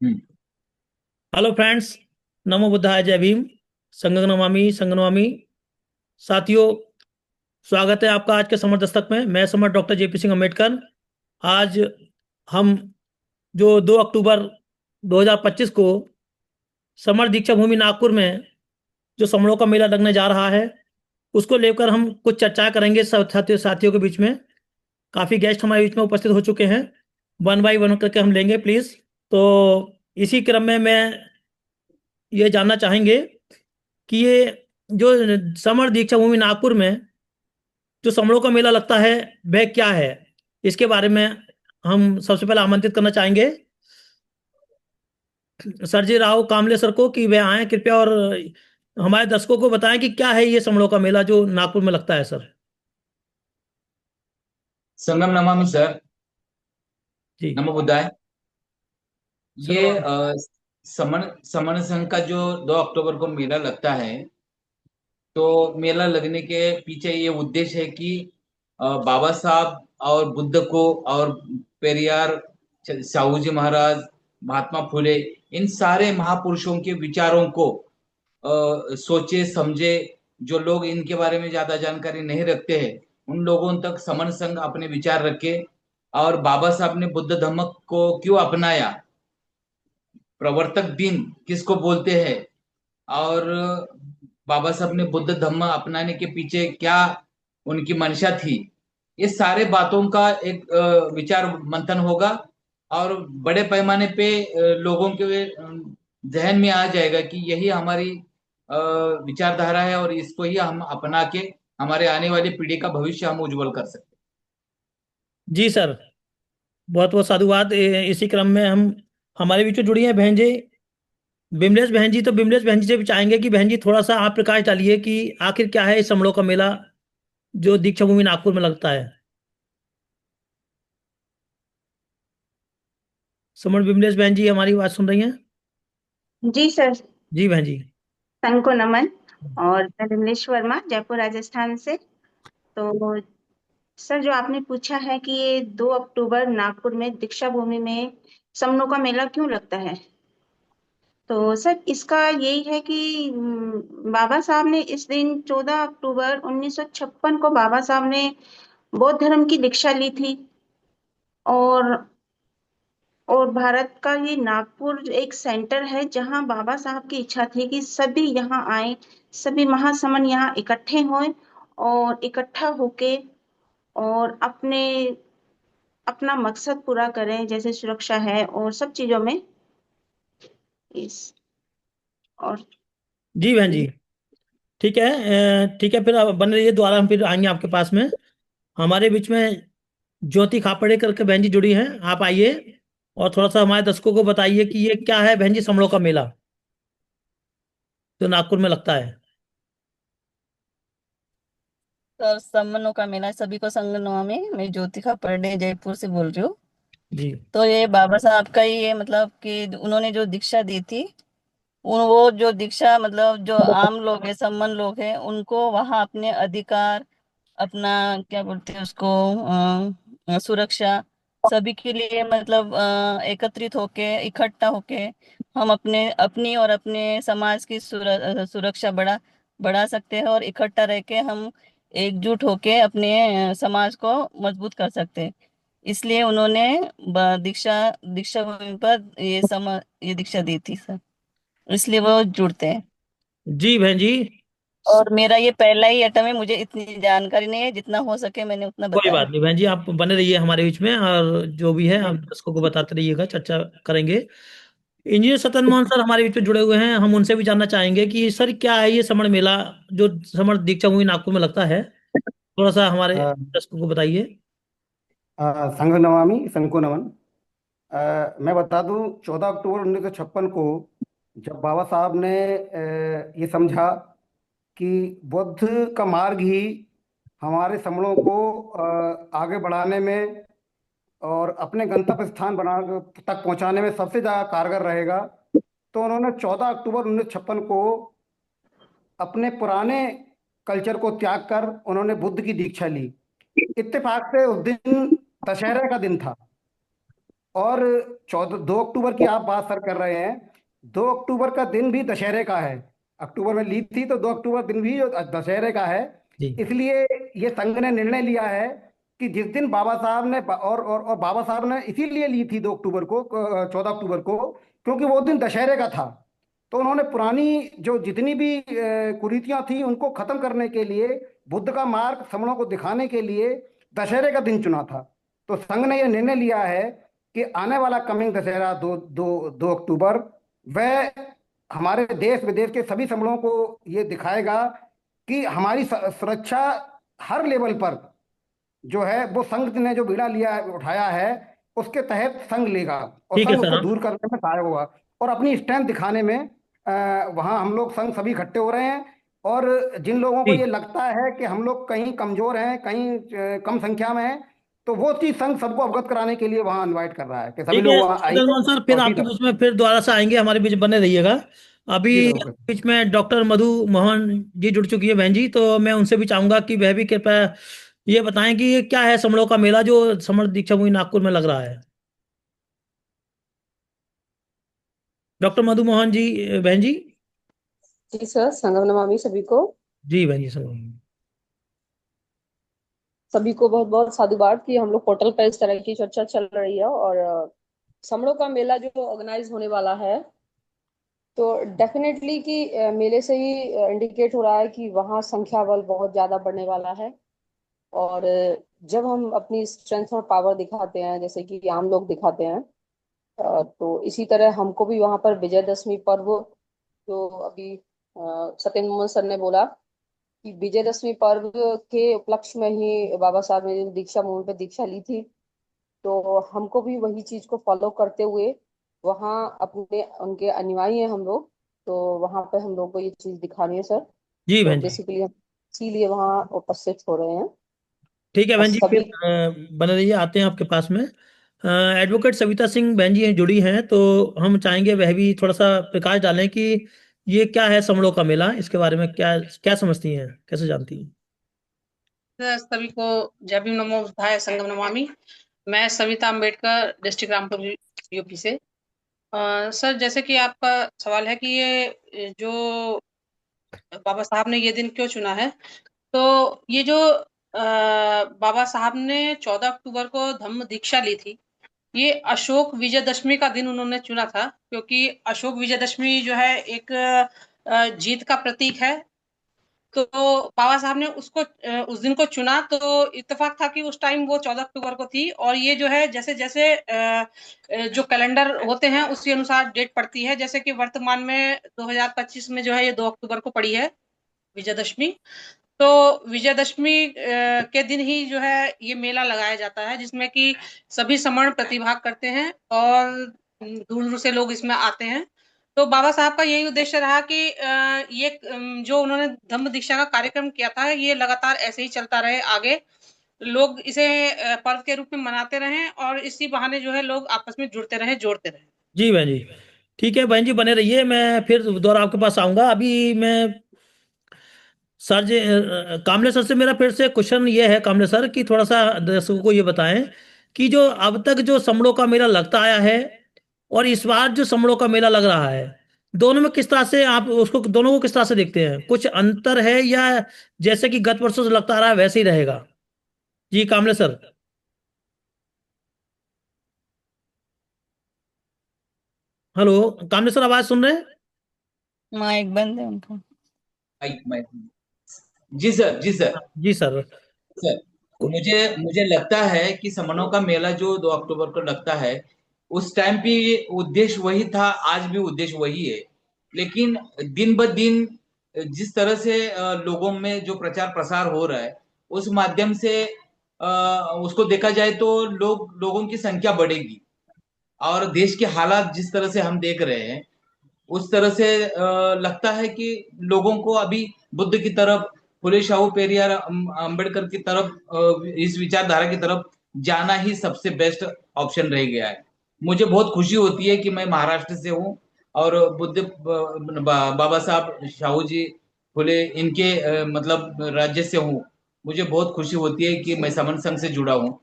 हम्म। Hello friends. नमो बुद्धाय, जय भीम। संगं नमामि संगं नमामि। साथियों, स्वागत है आपका आज के समर दस्तक में। मैं summer doctor JP Singh Ambedkar. आज हम जो 2 अक्टूबर 2025 को समर दीक्षा भूमि नागपुर में जो समरों का मेला लगने जा रहा है, उसको लेकर हम कुछ चर्चा करेंगे सब साथियों के बीच में। काफ़ी गेस्ट हमारे बीच में उपस्थित हो चुके हैं। वन बाई वन करके हम लेंगे, प्लीज़। तो इसी क्रम में मैं ये जानना चाहेंगे कि ये जो समर दीक्षा भूमि नागपुर में जो समरों का मेला लगता है, वह क्या है, इसके बारे में हम सबसे पहले आमंत्रित करना चाहेंगे सरजी राव कामले सर को कि वे आए कृपया और हमारे दर्शकों को बताएं कि क्या है ये समरों का मेला जो नागपुर में लगता है, सर। संगम नमामि सर। जी। नमो बुद्धाय। ये सर। समन समन संघ का जो 2 अक्टूबर को मेला लगता है, तो मेला लगने के पीछे ये उद्देश्य है कि बाबा साहब और बुद्ध को और पेरियार, साहू जी महाराज, महात्मा फुले, इन सारे महापुरुषों के विचारों को सोचे समझे। जो लोग इनके बारे में ज्यादा जानकारी नहीं रखते हैं, उन लोगों तक समन संघ अपने विचार रखे। और बाबा साहब ने बुद्ध धम्म को क्यों अपनाया, प्रवर्तक दिन किसको बोलते हैं, और बाबा साहब ने बुद्ध धम्म अपनाने के पीछे क्या उनकी मंशा थी, ये सारे बातों का एक विचार मंथन होगा। और बड़े पैमाने पे लोगों के जहन में आ जाएगा कि यही हमारी विचारधारा है, और इसको ही हम अपना के हमारे आने वाली पीढ़ी का भविष्य हम उज्जवल कर सकते जी सर, बहुत बहुत साधुवाद। इसी क्रम में हम हमारे बीच में जुड़ी हैं बहन जी, बिमलेश बहन जी। तो बिमलेश बहन जी से भी चाहेंगे कि बहन जी थोड़ा सा आप प्रकाश डालिए कि आखिर क्या है इस समरों का मेला जो दीक्षा भूमि नागपुर में लगता है। सुमन, बिमलेश बहन जी हमारी बात सुन रही हैं? जी सर। जी बहन जी। संघ को नमन। और मैं विमलेश वर्मा, जयपुर राजस्थान से। तो सर, जो आपने पूछा है कि ये 2 अक्टूबर नागपुर में दीक्षा भूमि में समनों का मेला क्यों लगता है, तो सर इसका यही है कि बाबा साहब ने इस दिन 14 अक्टूबर 1956 को बाबा साहब ने बौद्ध धर्म की दीक्षा ली थी। और भारत का ये नागपुर एक सेंटर है जहां बाबा साहब की इच्छा थी कि सभी यहाँ आए, सभी महासमन यहाँ इकट्ठे हों और इकट्ठा होके और अपना मकसद पूरा करें, जैसे सुरक्षा है और सब चीजों में इस और जी बहन जी, ठीक है। ठीक है, फिर आप बने रहिए, दोबारा हम फिर आएंगे आपके पास में। हमारे बीच में ज्योति खापड़े करके बहन जी जुड़ी हैं, आप आइए और थोड़ा सा हमारे दर्शकों को बताइए कि ये क्या है बहन जी समरों का मेला जो नागपुर में लगता है। सर, समनों का मेला सभी को संगनवा में। मैं ज्योतिका परडे जयपुर से बोल रही हूँ। जी। तो ये बाबा साहब का ही ये मतलब कि उन्होंने जो दीक्षा दी थी, उन वो जो दीक्षा मतलब जो आम लोग हैं, सम्मन लोग हैं, उनको वहाँ अपने अधिकार, अपना क्या बोलते हैं उसको, सुरक्षा, सभी के लिए मतलब एकत्रित होके, इकट्ठा होके हम अपने अपनी और अपने समाज की सुरक्षा बढ़ा सकते हैं, और इकट्ठा रह के हम एकजुट होके अपने समाज को मजबूत कर सकते हैं। इसलिए उन्होंने दीक्षा दीक्षा भूमि पर ये दीक्षा दी थी सर, इसलिए वो जुड़ते हैं। जी बहन जी। और मेरा ये पहला ही अटम है, मुझे इतनी जानकारी नहीं है, जितना हो सके मैंने उतना कोई बताया। बात नहीं बहन जी, आप बने रहिए हमारे बीच में और जो भी है आप दर्शकों को बताते रहिएगा, चर्चा करेंगे। इंजीनियर सतन मोहन सर हमारे बीच में जुड़े हुए हैं, हम उनसे भी जानना चाहेंगे कि सर क्या है ये समर मेला जो समर दीक्षा भूमि नागपुर में लगता है, थोड़ा सा हमारे अ, दर्शकों को बताइए। संघ नमामि संघ को नमन। मैं बता दूं, 14 अक्टूबर 1956 को जब बाबा साहब ने ये समझा कि बुद्ध का मार्ग ही हमारे समणों को आगे बढ़ाने में और अपने गंतव्य स्थान बना तक पहुंचाने में सबसे ज़्यादा कारगर रहेगा, तो उन्होंने 14 अक्टूबर 1956 को अपने पुराने कल्चर को त्याग कर उन्होंने बुद्ध की दीक्षा ली। इत्तेफाक से उस दिन दशहरे का दिन था और 2 अक्टूबर की आप बात सर कर रहे हैं। 2 अक्टूबर का दिन भी दशहरे का है। अक्टूबर में ली थी तो 2 अक्टूबर दिन भी दशहरे का है। जी। इसलिए ये संघ ने निर्णय लिया है कि जिस दिन बाबा साहब ने और बाबा साहब ने इसीलिए ली थी 2 अक्टूबर को, 14 अक्टूबर को, क्योंकि वो दिन दशहरे का था। तो उन्होंने पुरानी जो जितनी भी कुरीतियां थी उनको खत्म करने के लिए, बुद्ध का मार्ग समणों को दिखाने के लिए दशहरे का दिन चुना था। तो संघ ने यह निर्णय लिया है कि आने वाला कमिंग दशहरा 2 अक्टूबर वह हमारे देश विदेश के सभी समूहों को ये दिखाएगा कि हमारी सुरक्षा हर लेवल पर जो है वो संघ ने जो बीड़ा लिया उठाया है उसके तहत संघ लेगा, और ठीक है संघ सर। उसको हाँ। दूर करने में सहायक होगा। और अपनी स्ट्रेंथ दिखाने में वहाँ हम लोग संघ सभी इकट्ठे हो रहे हैं। और जिन लोगों को जी। ये लगता है कि हम लोग कहीं कमजोर हैं, कहीं कम संख्या में हैं, तो वो चीज संघ सबको अवगत कराने के लिए वहाँ इनवाइट कर रहा है कि सभी ठीक है लोग वहाँ आइए चंद्रमोहन सर, फिर और आपके बीच में फिर दोबारा से आएंगे, हमारे बीच बने रहिएगा। अभी जी सर, ओके। बीच में डॉक्टर मधु मोहन जी जुड़ चुकी है बहन जी, तो मैं उनसे भी चाहूंगा कि वह भी कृपया ये बताएं कि ये क्या है समड़ों का मेला जो समर दीक्षा भूमि नागपुर में लग रहा है। डॉक्टर मधु मोहन जी, बहन जी। जी सर, संगम नमामि सभी को। जी बहन जी, सुनो। सभी को बहुत बहुत साधुवाद कि हम लोग पोर्टल पर इस तरह की चर्चा चल रही है। और समड़ों का मेला जो ऑर्गेनाइज होने वाला है, तो डेफिनेटली कि मेले से ही इंडिकेट हो रहा है कि वहाँ संख्या बल बहुत ज्यादा बढ़ने वाला है। और जब हम अपनी स्ट्रेंथ और पावर दिखाते हैं, जैसे कि आम लोग दिखाते हैं, तो इसी तरह हमको भी वहाँ पर विजयदशमी पर्व, जो अभी सत्येंद्र मोहन सर ने बोला कि विजयदशमी पर्व के उपलक्ष्य में ही बाबा साहब ने दीक्षा मूल पे दीक्षा ली थी, तो हमको भी वही चीज को फॉलो करते हुए वहाँ अपने उनके अनुयायी हैं हम लोग, तो वहाँ पे हम लोग को ये चीज दिखानी है सर। जी तो बहन जी। बेसिकली हम इसीलिए वहाँ उपस्थित हो रहे हैं। ठीक है और बहन जी, फिर सभी बने रहिए, आते हैं आपके पास में। एडवोकेट सविता सिंह बहन जी जुड़ी हैं, तो हम चाहेंगे वह भी थोड़ा सा प्रकाश डालें कि ये क्या है समड़ों का मेला, इसके बारे में क्या क्या समझती हैं, कैसे जानती हैं। सभी को जय भीम, नमो बुद्धाय, संगम नमामि। मैं सविता अम्बेडकर, डिस्ट्रिक्ट रामपुर यूपी से। सर, जैसे कि आपका सवाल है कि ये जो बाबा साहब ने ये दिन क्यों चुना है, तो ये जो बाबा साहब ने 14 अक्टूबर को धम्म दीक्षा ली थी, ये अशोक विजयदशमी का दिन उन्होंने चुना था, क्योंकि अशोक विजयदशमी जो है एक जीत का प्रतीक है। तो बाबा साहब ने उसको उस दिन को चुना, तो इत्तेफाक था कि उस टाइम वो 14 अक्टूबर को थी। और ये जो है जैसे जैसे जो कैलेंडर होते हैं उसी अनुसार डेट पड़ती है। जैसे कि वर्तमान में 2025 में जो है ये 2 अक्टूबर को पड़ी है विजयदशमी। तो विजयदशमी के दिन ही जो है ये मेला लगाया जाता है, जिसमें कि सभी समण प्रतिभाग करते हैं और दूर दूर से लोग इसमें आते हैं। तो बाबा साहब का यही उद्देश्य रहा कि ये जो उन्होंने धम्म दीक्षा का कार्यक्रम किया था, ये लगातार ऐसे ही चलता रहे आगे, लोग इसे पर्व के रूप में मनाते रहें और इसी बहाने जो है लोग आपस में जुड़ते रहे, जोड़ते रहे। जी बहन जी। ठीक है बहन जी, बने रहिए, मैं फिर दोबारा आपके पास आऊंगा। अभी मैं सर जी, कामले सर से मेरा फिर से क्वेश्चन ये है, कामले सर, कि थोड़ा सा दर्शकों को ये बताएं कि जो अब तक जो समड़ों का मेला लगता आया है और इस बार जो समड़ों का मेला लग रहा है, दोनों में किस तरह से आप उसको, दोनों को किस तरह से देखते हैं, कुछ अंतर है या जैसे कि गत वर्षों से लगता आ रहा है वैसे ही रहेगा। जी कामले सर। हेलो कामले सर, आवाज सुन रहे हैं। माइक बंद है उनका। जी सर, जी सर। जी सर। सर, मुझे मुझे लगता है कि समनों का मेला जो 2 अक्टूबर को लगता है, उस टाइम पे उद्देश्य वही था, आज भी उद्देश्य वही है। लेकिन दिन ब दिन जिस तरह से लोगों में जो प्रचार प्रसार हो रहा है, उस माध्यम से उसको देखा जाए तो लोगों की संख्या बढ़ेगी। और देश के हालात जिस तरह से हम देख रहे हैं, उस तरह से लगता है कि लोगों को अभी बुद्ध की तरफ, फुले शाहू पेरियार अंबेडकर की तरफ, इस विचारधारा की तरफ जाना ही सबसे बेस्ट ऑप्शन रह गया है। मुझे बहुत खुशी होती है कि मैं महाराष्ट्र से हूँ और बाबा साहब शाहू जी, फुले, इनके मतलब राज्य से हूँ। मुझे बहुत खुशी होती है कि मैं समन संघ से जुड़ा हूँ।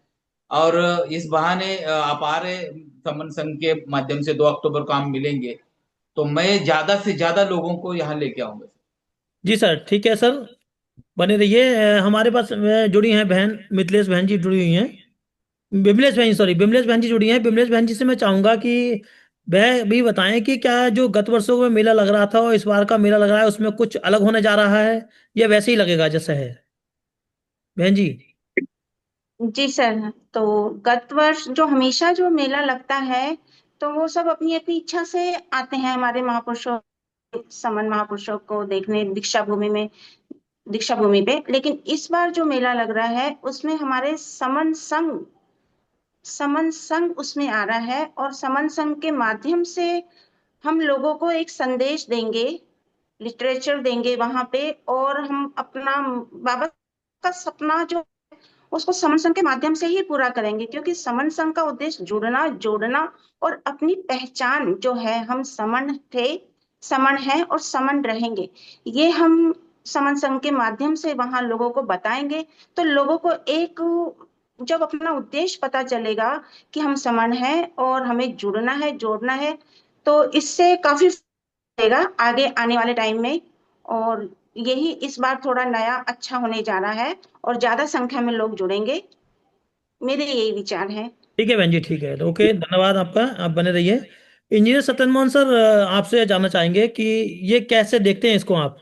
और इस बहाने आप आ रहे, समन संघ के माध्यम से 2 अक्टूबर को हम मिलेंगे, तो मैं ज्यादा से ज्यादा लोगों को यहाँ लेके आऊंगा। जी सर, ठीक है सर, बने रहिए। हमारे पास जुड़ी हैं बहन मिथिलेश बहन जी जुड़ी हुई हैं, बिमलेश बहन, सॉरी बिमलेश बहन जी जुड़ी हैं। बिमलेश बहन जी से मैं चाहूंगा कि वह भी बताएं कि क्या जो गत वर्षों में मेला लग रहा था और इस बार का मेला लग रहा है उसमें कुछ अलग होने जा रहा है या वैसे ही लगेगा जैसा है, बहन जी। जी सर, तो गत वर्ष जो हमेशा जो मेला लगता है, तो वो सब अपनी अपनी इच्छा से आते हैं हमारे महापुरुषों, समन महापुरुषों को देखने दीक्षा भूमि पे। लेकिन इस बार जो मेला लग रहा है उसमें हमारे समन संघ उसमें आ रहा है, और समन संघ के माध्यम से हम लोगों को एक संदेश देंगे, लिटरेचर देंगे वहां पे, और हम अपना बाबा का सपना जो उसको समन संघ के माध्यम से ही पूरा करेंगे, क्योंकि समन संघ का उद्देश्य जुड़ना, जोड़ना और अपनी पहचान जो है, हम समन थे, समन है और समन रहेंगे, ये हम समन संघ के माध्यम से वहां लोगों को बताएंगे। तो लोगों को एक जब अपना उद्देश्य पता चलेगा कि हम समन है और हमें जुड़ना है, जोड़ना है, तो इससे काफी देगा आगे आने वाले टाइम में। और यही इस बार थोड़ा नया अच्छा होने जा रहा है और ज्यादा संख्या में लोग जुड़ेंगे, मेरे यही विचार है। ठीक है बहन जी, ठीक है, तो ओके, धन्यवाद आपका, आप बने रहिए। इंजीनियर सत्यन मोहन सर, आपसे जानना चाहेंगे कि ये कैसे देखते हैं इसको आप,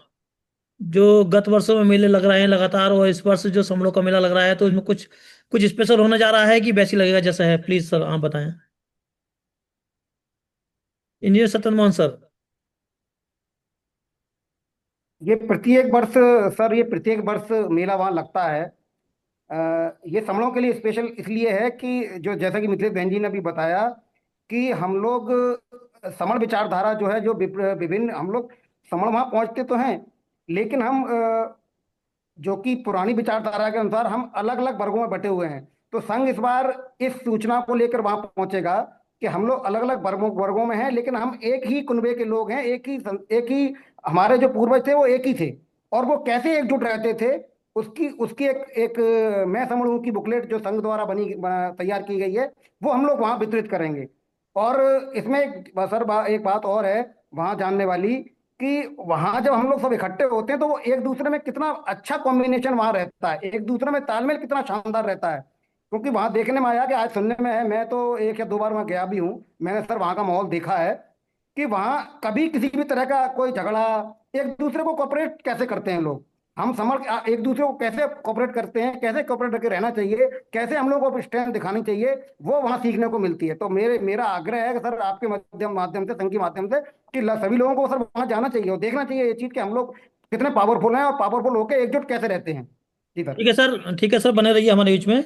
जो गत वर्षों में मेले लग रहे हैं लगातार और इस वर्ष जो समलों का मेला लग रहा है, तो इसमें कुछ कुछ स्पेशल होने जा रहा है कि वैसे ही लगेगा जैसा है? प्लीज सर आप बताएं, इंजीनियर सत्यन मोहन सर। ये प्रत्येक वर्ष सर, ये प्रत्येक वर्ष मेला वहाँ लगता है। ये समणों के लिए स्पेशल इसलिए है कि जो जैसा कि मिथिलेश बहन जी ने अभी बताया कि हम लोग समण विचारधारा जो है, जो विभिन्न हम लोग समण वहाँ पहुँचते तो हैं, लेकिन हम जो कि पुरानी विचारधारा के अनुसार हम अलग अलग वर्गों में बटे हुए हैं। तो संघ इस बार इस सूचना को लेकर वहां पहुंचेगा कि हम लोग अलग अलग वर्गों में हैं, लेकिन हम एक ही कुनबे के लोग हैं, एक ही हमारे जो पूर्वज थे वो एक ही थे। और वो कैसे एकजुट रहते थे उसकी उसकी एक मैं समझूं की बुकलेट जो संघ द्वारा तैयार की गई है, वो हम लोग वहां वितरित करेंगे। और इसमें सर एक बात और है वहां जानने वाली, कि वहां जब हम लोग सब इकट्ठे होते हैं तो वो एक दूसरे में कितना अच्छा कॉम्बिनेशन वहां रहता है, एक दूसरे में तालमेल कितना शानदार रहता है। क्योंकि वहां देखने में आया कि आज सुनने में है, मैं तो 1 या 2 बार वहां गया भी हूँ, मैंने सर वहां का माहौल देखा है कि वहां कभी किसी भी तरह का कोई झगड़ा, एक दूसरे को कोऑपरेट कैसे करते हैं लोग, हम समझ एक दूसरे को कैसे कोऑपरेट करते हैं, कैसे कोऑपरेट करके रहना चाहिए, कैसे हम लोग को स्ट्रेंथ दिखानी चाहिए, वो वहां सीखने को मिलती है। तो मेरा आग्रह है कि सर आपके माध्यम माध्यम से, संघ के माध्यम से, कि सभी लोगों को सर वहां जाना चाहिए और देखना चाहिए ये चीज कि हम लोग कितने पावरफुल हैं और पावरफुल होकर एकजुट कैसे रहते हैं। जी सर। ठीक है सर, ठीक है सर, बने रहिए हमारे बीच में।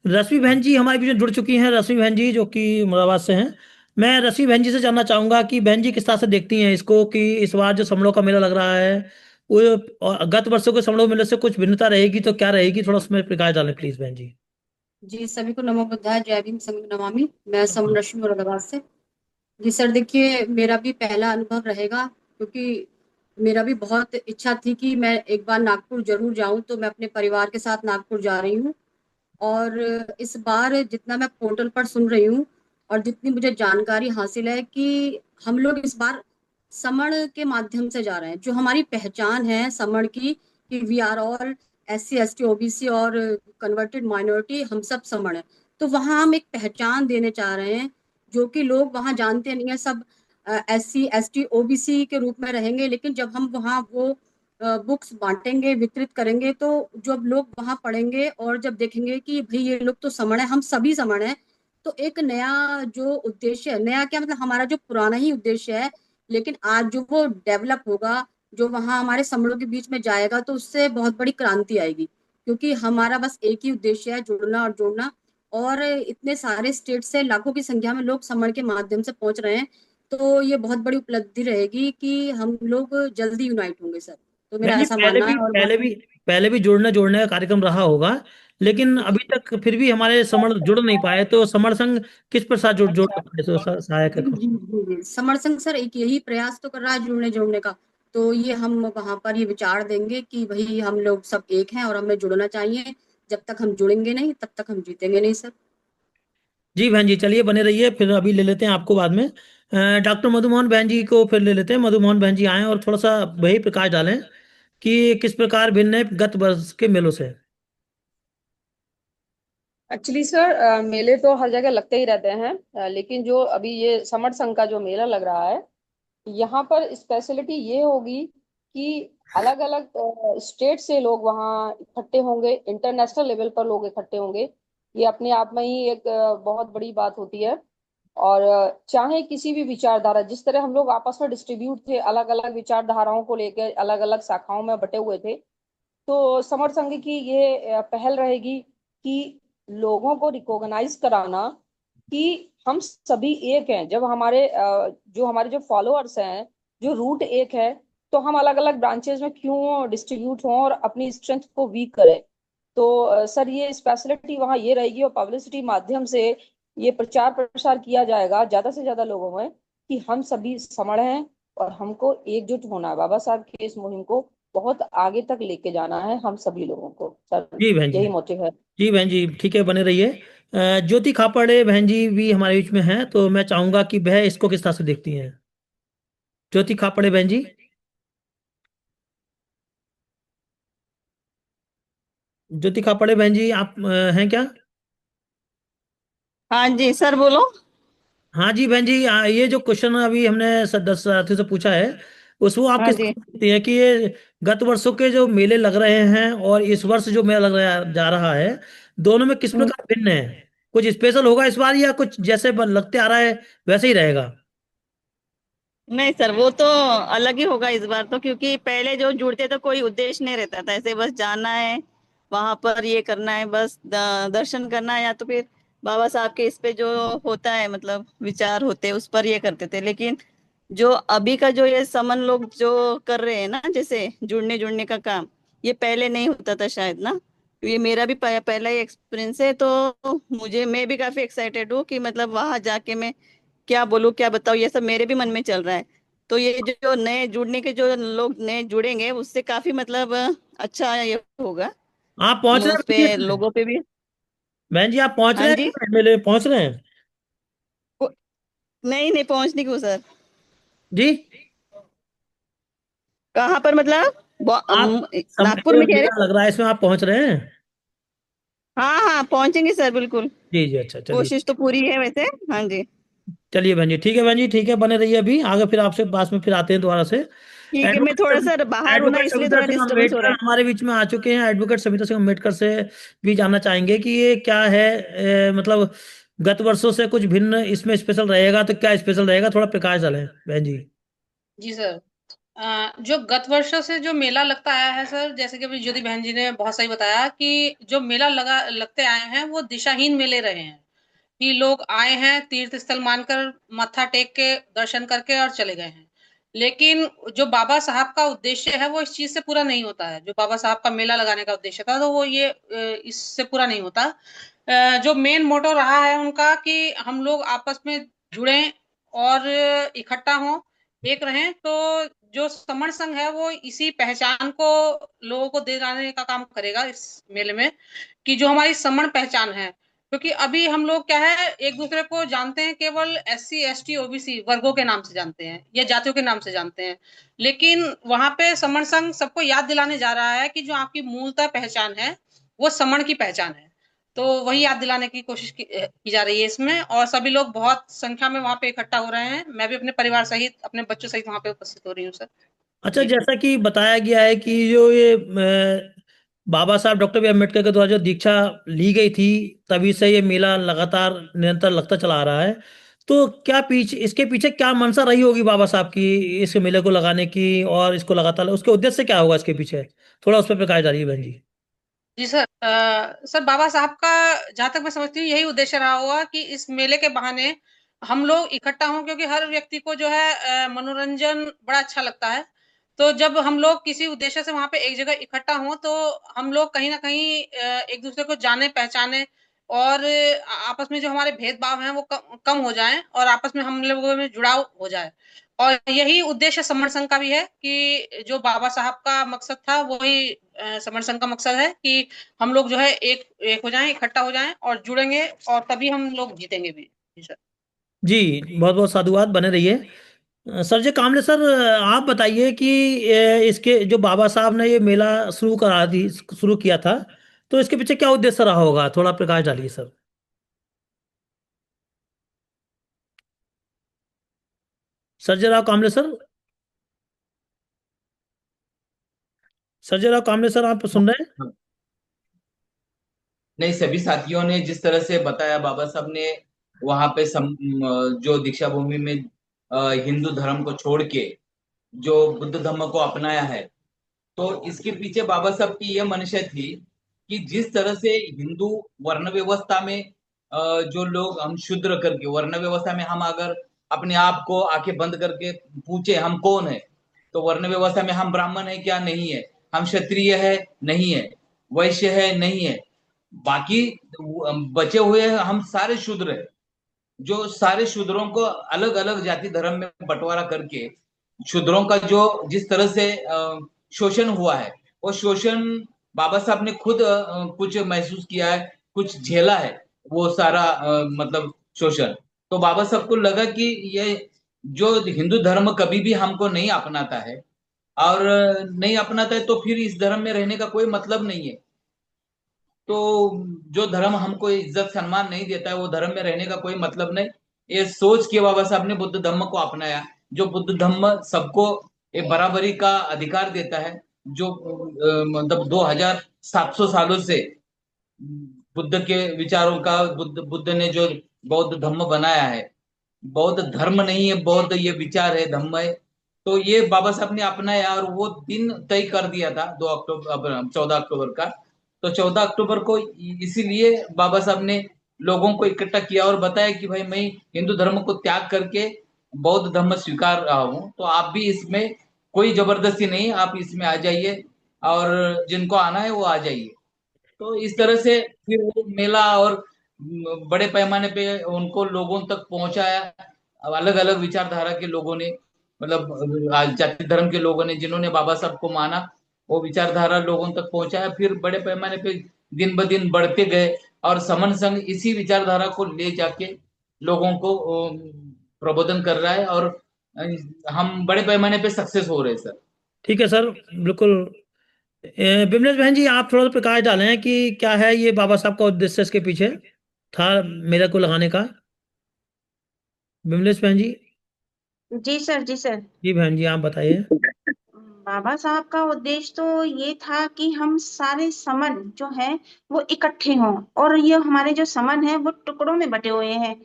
रश्मि बहन जी हमारे बीच में जुड़ चुकी हैं, रश्मि बहन जी जो कि मुरादाबाद से हैं। मैं रश्मि बहन जी से जानना चाहूंगा कि बहन जी किस तरह से देखती हैं इसको, कि इस बार जो समलों का मेला लग रहा है वो और गत वर्षों के समलों मेले से कुछ भिन्नता रहेगी तो क्या रहेगी, थोड़ा उसमें प्रकाश डालें प्लीज बहन जी। जी, सभी को नमो बुद्धाय, जय भीम, संग नमामि। मैं समन रश्मि मुरादाबाद से। जी सर, देखिए मेरा भी पहला अनुभव रहेगा, क्योंकि मेरा भी बहुत इच्छा थी कि मैं एक बार नागपुर जरूर जाऊं, तो मैं अपने परिवार के साथ नागपुर जा रही हूँ। और इस बार जितना मैं पोर्टल पर सुन रही हूँ और जितनी मुझे जानकारी हासिल है कि हम लोग इस बार समण के माध्यम से जा रहे हैं, जो हमारी पहचान है समण की, कि we are all SC ST OBC और कन्वर्टेड माइनॉरिटी, हम सब समण है। तो वहां हम एक पहचान देने चाह रहे हैं, जो कि लोग वहां जानते नहीं है, सब SC ST OBC के रूप में रहेंगे। लेकिन जब हम वहाँ वो बुक्स बांटेंगे, वितरित करेंगे, तो जब लोग वहां पढ़ेंगे और जब देखेंगे कि भाई ये लोग तो समण है, हम सभी समण है, तो एक नया जो उद्देश्य है, नया क्या मतलब, हमारा जो पुराना ही उद्देश्य है, लेकिन आज जो वो डेवलप होगा, जो वहां हमारे समणों के बीच में जाएगा, तो उससे बहुत बड़ी क्रांति आएगी। क्योंकि हमारा बस एक ही उद्देश्य है, जुड़ना और जोड़ना। और इतने सारे स्टेट से लाखों की संख्या में लोग समण के माध्यम से पहुंच रहे हैं, तो ये बहुत बड़ी उपलब्धि रहेगी कि हम लोग जल्दी यूनाइट होंगे सर। तो मेरा बहन जी, ऐसा मानना है। और पहले भी जोड़ने जोड़ने का कार्यक्रम रहा होगा, लेकिन अभी तक फिर भी हमारे समण जुड़ नहीं पाए, तो समण संघ किस प्रकार जोड़ जोड़ अच्छा, सकते हैं, सहायक है जी कुछ? जी जी जी, समर संघ सर एक यही प्रयास तो कर रहा है जुड़ने जोड़ने का। तो ये हम वहां पर ये विचार देंगे कि भाई हम लोग सब एक हैं और हमें जुड़ना चाहिए। जब तक हम जुड़ेंगे नहीं, तब तक हम जीतेंगे नहीं सर। जी बहन जी, चलिए बने रहिए, फिर अभी ले लेते हैं आपको बाद में। डॉक्टर मधुमोहन बहन जी को फिर ले लेते हैं। मधुमोहन बहन जी आए और थोड़ा सा वही प्रकाश डालें कि किस प्रकार भिन्न है गत वर्ष के मेलों से। एक्चुअली सर, मेले तो हर जगह लगते ही रहते हैं, लेकिन जो अभी ये समर संघ का जो मेला लग रहा है, यहाँ पर स्पेशलिटी ये होगी कि अलग अलग स्टेट से लोग वहाँ इकट्ठे होंगे, इंटरनेशनल लेवल पर लोग इकट्ठे होंगे। ये अपने आप में ही एक बहुत बड़ी बात होती है। और चाहे किसी भी विचारधारा, जिस तरह हम लोग आपस में डिस्ट्रीब्यूट थे, अलग अलग विचारधाराओं को लेकर अलग अलग शाखाओं में बटे हुए थे, तो समर संघ की ये पहल रहेगी कि लोगों को रिकॉग्नाइज कराना कि हम सभी एक हैं। जब जो फॉलोअर्स हैं, जो रूट एक है, तो हम अलग अलग ब्रांचेस में क्यों डिस्ट्रीब्यूट हों और अपनी स्ट्रेंथ को वीक करें। तो सर, ये स्पेशलिटी वहाँ ये रहेगी, और पब्लिसिटी माध्यम से ये प्रचार प्रसार किया जाएगा ज्यादा से ज्यादा लोगों में कि हम सभी समण हैं और हमको एकजुट होना है। बाबा साहब की इस मुहिम को बहुत आगे तक लेके जाना है हम सभी लोगों को, सर। जी बहन जी। यही मोटिव है। जी बहन जी, ठीक है, बने रहिए। ज्योति खापड़े बहन जी भी हमारे बीच में हैं, तो मैं चाहूंगा कि वह इसको किस तरह से देखती हैं। ज्योति खापड़े बहन जी। ज्योति खापड़े बहन जी, आप हैं क्या? हाँ जी सर, बोलो। हाँ जी बहन जी, ये जो क्वेश्चन अभी हमने 10 साथियों से पूछा है, उसको आप हाँ किस जी। तरह से देखती है कि ये गत वर्षों के जो मेले लग रहे हैं और इस वर्ष जो मेला लग रहा जा रहा है, दोनों में किस हम्म, प्रकार भिन्न है? कुछ स्पेशल होगा इस बार, या कुछ जैसे लगते आ रहा है वैसे ही रहेगा? नहीं सर, वो तो अलग ही होगा इस बार तो, क्योंकि पहले जो जुड़ते तो कोई उद्देश्य नहीं रहता था, ऐसे बस जाना है वहां पर, ये करना है बस, दर्शन करना है, या तो फिर बाबा साहब के इस पे जो होता है मतलब विचार होते हैं उस पर ये करते थे। लेकिन जो अभी का जो ये समन लोग जो कर रहे हैं ना, जैसे जुड़ने जुड़ने का काम, ये पहले नहीं होता था शायद ना। ये मेरा भी पहला ही एक्सपीरियंस है, तो मैं भी काफी एक्साइटेड हूँ कि मतलब वहां जाके मैं क्या बोलूं क्या बताऊं, ये सब मेरे भी मन में चल रहा है। तो ये जो नए जुड़ने के जो लोग नए जुड़ेंगे उससे काफी मतलब अच्छा ये होगा। आप पहुंच रहे उस हैं पे इसमें? लोगों पे भी। बहन जी, आप पहुंच हाँ रहे जी। हैं मेले, पहुंच रहे हैं? नहीं नहीं, पहुंचने को सर। जी। कहाँ पर मतलब? आप नागपुर समझ में कह रहे मेला हैं? लग रहा है, इसमें आप पहुंच रहे हैं? हाँ हाँ, पहुंचेंगे सर, बिल्कुल। जी जी, अच्छा, चलिए। कोशिश तो पूरी है वैसे। हाँ जी। चलिए बहन जी, ठीक है बहन जी, ठीक है, बने रहिए। अभी आगे फिर आपसे पास में फिर आते हैं दोबारा से। ठीक है, मैं थोड़ा एडवोकेट सा बाहर हूं ना, एडवोकेट इसलिए सविता थोड़ा सिंह डिस्टरबेंस हो रहा अम्बेडकर है। हमारे बीच में आ चुके हैं। एडवोकेट सविता सिंह अम्बेडकर से भी जानना चाहेंगे कि ये क्या है, मतलब गत वर्षों से कुछ भिन्न इसमें स्पेशल रहेगा तो क्या स्पेशल रहेगा, थोड़ा प्रकाश डालें बहन जी। जी सर। जो गत वर्षों से जो मेला लगता आया है सर, जैसे कि अभी ज्योति बहन जी ने बहुत सही बताया कि जो मेला लगते आए हैं वो दिशाहीन मेले रहे हैं, कि लोग आए हैं तीर्थ स्थल मानकर, मत्था टेक के दर्शन करके और चले गए हैं। लेकिन जो बाबा साहब का उद्देश्य है वो इस चीज से पूरा नहीं होता है। जो बाबा साहब का मेला लगाने का उद्देश्य था तो वो ये इससे पूरा नहीं होता। जो मेन मोटो रहा है उनका कि हम लोग आपस में जुड़ें और इकट्ठा हों, एक रहें। तो जो समर संघ है वो इसी पहचान को लोगों को दिलाने का काम करेगा इस मेले में, कि जो हमारी समण पहचान है। क्योंकि अभी हम लोग क्या है, एक दूसरे को जानते हैं केवल SC ST OBC वर्गों के नाम से जानते हैं या जातियों के नाम से जानते हैं। लेकिन वहां पे समण संघ सबको याद दिलाने जा रहा है कि जो आपकी मूलतः पहचान है वो समण की पहचान है। तो वही याद दिलाने की कोशिश की जा रही है इसमें, और सभी लोग बहुत संख्या में वहां पे इकट्ठा हो रहे हैं। मैं भी अपने परिवार सहित, अपने बच्चों सहित वहां पे उपस्थित हो रही हूँ सर। अच्छा, जी जैसा कि बताया गया है कि जो ये बाबा साहब डॉक्टर बी अम्बेडकर के द्वारा जो दीक्षा ली गई थी, तभी से ये मेला लगातार निरंतर लगता चला आ रहा है। तो क्या पीछे, इसके पीछे क्या मंशा रही होगी बाबा साहब की इस मेले को लगाने की, और इसको लगातार उसके उद्देश्य क्या होगा इसके पीछे? थोड़ा उस पर प्रकाश डालिए बहन जी। जी सर। सर, बाबा साहब का जहां तक मैं समझती हूँ यही उद्देश्य रहा होगा कि इस मेले के बहाने हम लोग इकट्ठा हों, क्योंकि हर व्यक्ति को जो है मनोरंजन बड़ा अच्छा लगता है। तो जब हम लोग किसी उद्देश्य से वहां पे एक जगह इकट्ठा हों तो हम लोग कहीं ना कहीं एक दूसरे को जाने पहचाने, और आपस में जो हमारे भेदभाव हैं वो कम हो जाएं और आपस में हम लोगों में जुड़ाव हो जाए। और यही उद्देश्य समण संघ का भी है कि जो बाबा साहब का मकसद था वही समण संघ का मकसद है कि हम लोग जो है एक हो जाएं, इकट्ठा हो जाएं और जुड़ेंगे और तभी हम लोग जीतेंगे भी। जी सर। जी, बहुत बहुत साधुवाद, बने रहिए। सर जी कामले सर, आप बताइए कि इसके जो बाबा साहब ने ये मेला शुरू किया था, तो इसके पीछे क्या उद्देश्य रहा होगा, थोड़ा प्रकाश डालिए सर। सर्जेराव कामले सर, सर्जेराव कामले सर, आप सुन रहे हैं? नहीं, सभी साथियों ने जिस तरह से बताया, बाबा साहब ने वहां पे जो दीक्षा भूमि में हिंदू धर्म को छोड़ के जो बुद्ध धर्म को अपनाया है, तो इसके पीछे बाबा साहब की यह मंशा थी कि जिस तरह से हिंदू वर्ण व्यवस्था में जो लोग हम शूद्र करके वर्ण व्यवस्था में, हम अगर अपने आप को आंखें बंद करके पूछे हम कौन है, तो वर्ण व्यवस्था में हम ब्राह्मण है क्या, नहीं है। हम क्षत्रिय है, नहीं है। वैश्य है, नहीं है। बाकी बचे हुए हम सारे शूद्र है। जो सारे शूद्रों को अलग अलग जाति धर्म में बंटवारा करके शूद्रों का जो जिस तरह से शोषण हुआ है, वो शोषण बाबा साहब ने खुद कुछ महसूस किया है, कुछ झेला है, वो सारा मतलब शोषण। तो बाबा साहब को लगा कि ये जो हिंदू धर्म कभी भी हमको नहीं अपनाता है और नहीं अपनाता है, तो फिर इस धर्म में रहने का कोई मतलब नहीं है। तो जो धर्म हमको इज्जत सम्मान नहीं देता है, वो धर्म में रहने का कोई मतलब नहीं। ये सोच के बाबा साहब ने बुद्ध धम्म को अपनाया। जो बुद्ध धम्म सबको एक बराबरी का अधिकार देता है, जो मतलब 2700 सालों से बुद्ध के विचारों का, बुद्ध ने जो बौद्ध धम्म बनाया है, बौद्ध धर्म नहीं है, बौद्ध ये विचार है, धम्म है। तो ये बाबा साहब ने अपनाया और वो दिन तय कर दिया था 2 अक्टूबर 14 अक्टूबर का। तो 14 अक्टूबर को इसीलिए बाबा साहब ने लोगों को इकट्ठा किया और बताया कि भाई मैं हिंदू धर्म को त्याग करके बौद्ध धर्म स्वीकार रहा हूँ, तो आप भी इसमें कोई जबरदस्ती नहीं, आप इसमें आ जाइए और जिनको आना है वो आ जाइए। तो इस तरह से फिर वो मेला और बड़े पैमाने पे उनको लोगों तक पहुंचाया। अलग अलग विचारधारा के लोगों ने, मतलब जाति धर्म के लोगों ने, जिन्होंने बाबा साहब को माना, वो विचारधारा लोगों तक पहुंचाया। फिर बड़े पैमाने पे दिन ब दिन बढ़ते गए और समन संघ इसी विचारधारा को ले जाके लोगों को प्रबोधन कर रहा है और हम बड़े पैमाने पे सक्सेस हो रहे हैं सर। ठीक है सर, बिल्कुल। बिमलेश बहन जी, आप थोड़ा सा प्रकाश डालें कि क्या है ये बाबा साहब का उद्देश्य इसके पीछे था मेरे को लगाने का। बिमलेश बहन जी। जी सर, जी सर। जी बहन जी, आप बताइए। बाबा साहब का उद्देश्य तो ये था कि हम सारे समन जो है वो इकट्ठे हों, और ये हमारे जो समन है वो टुकड़ों में बटे हुए हैं।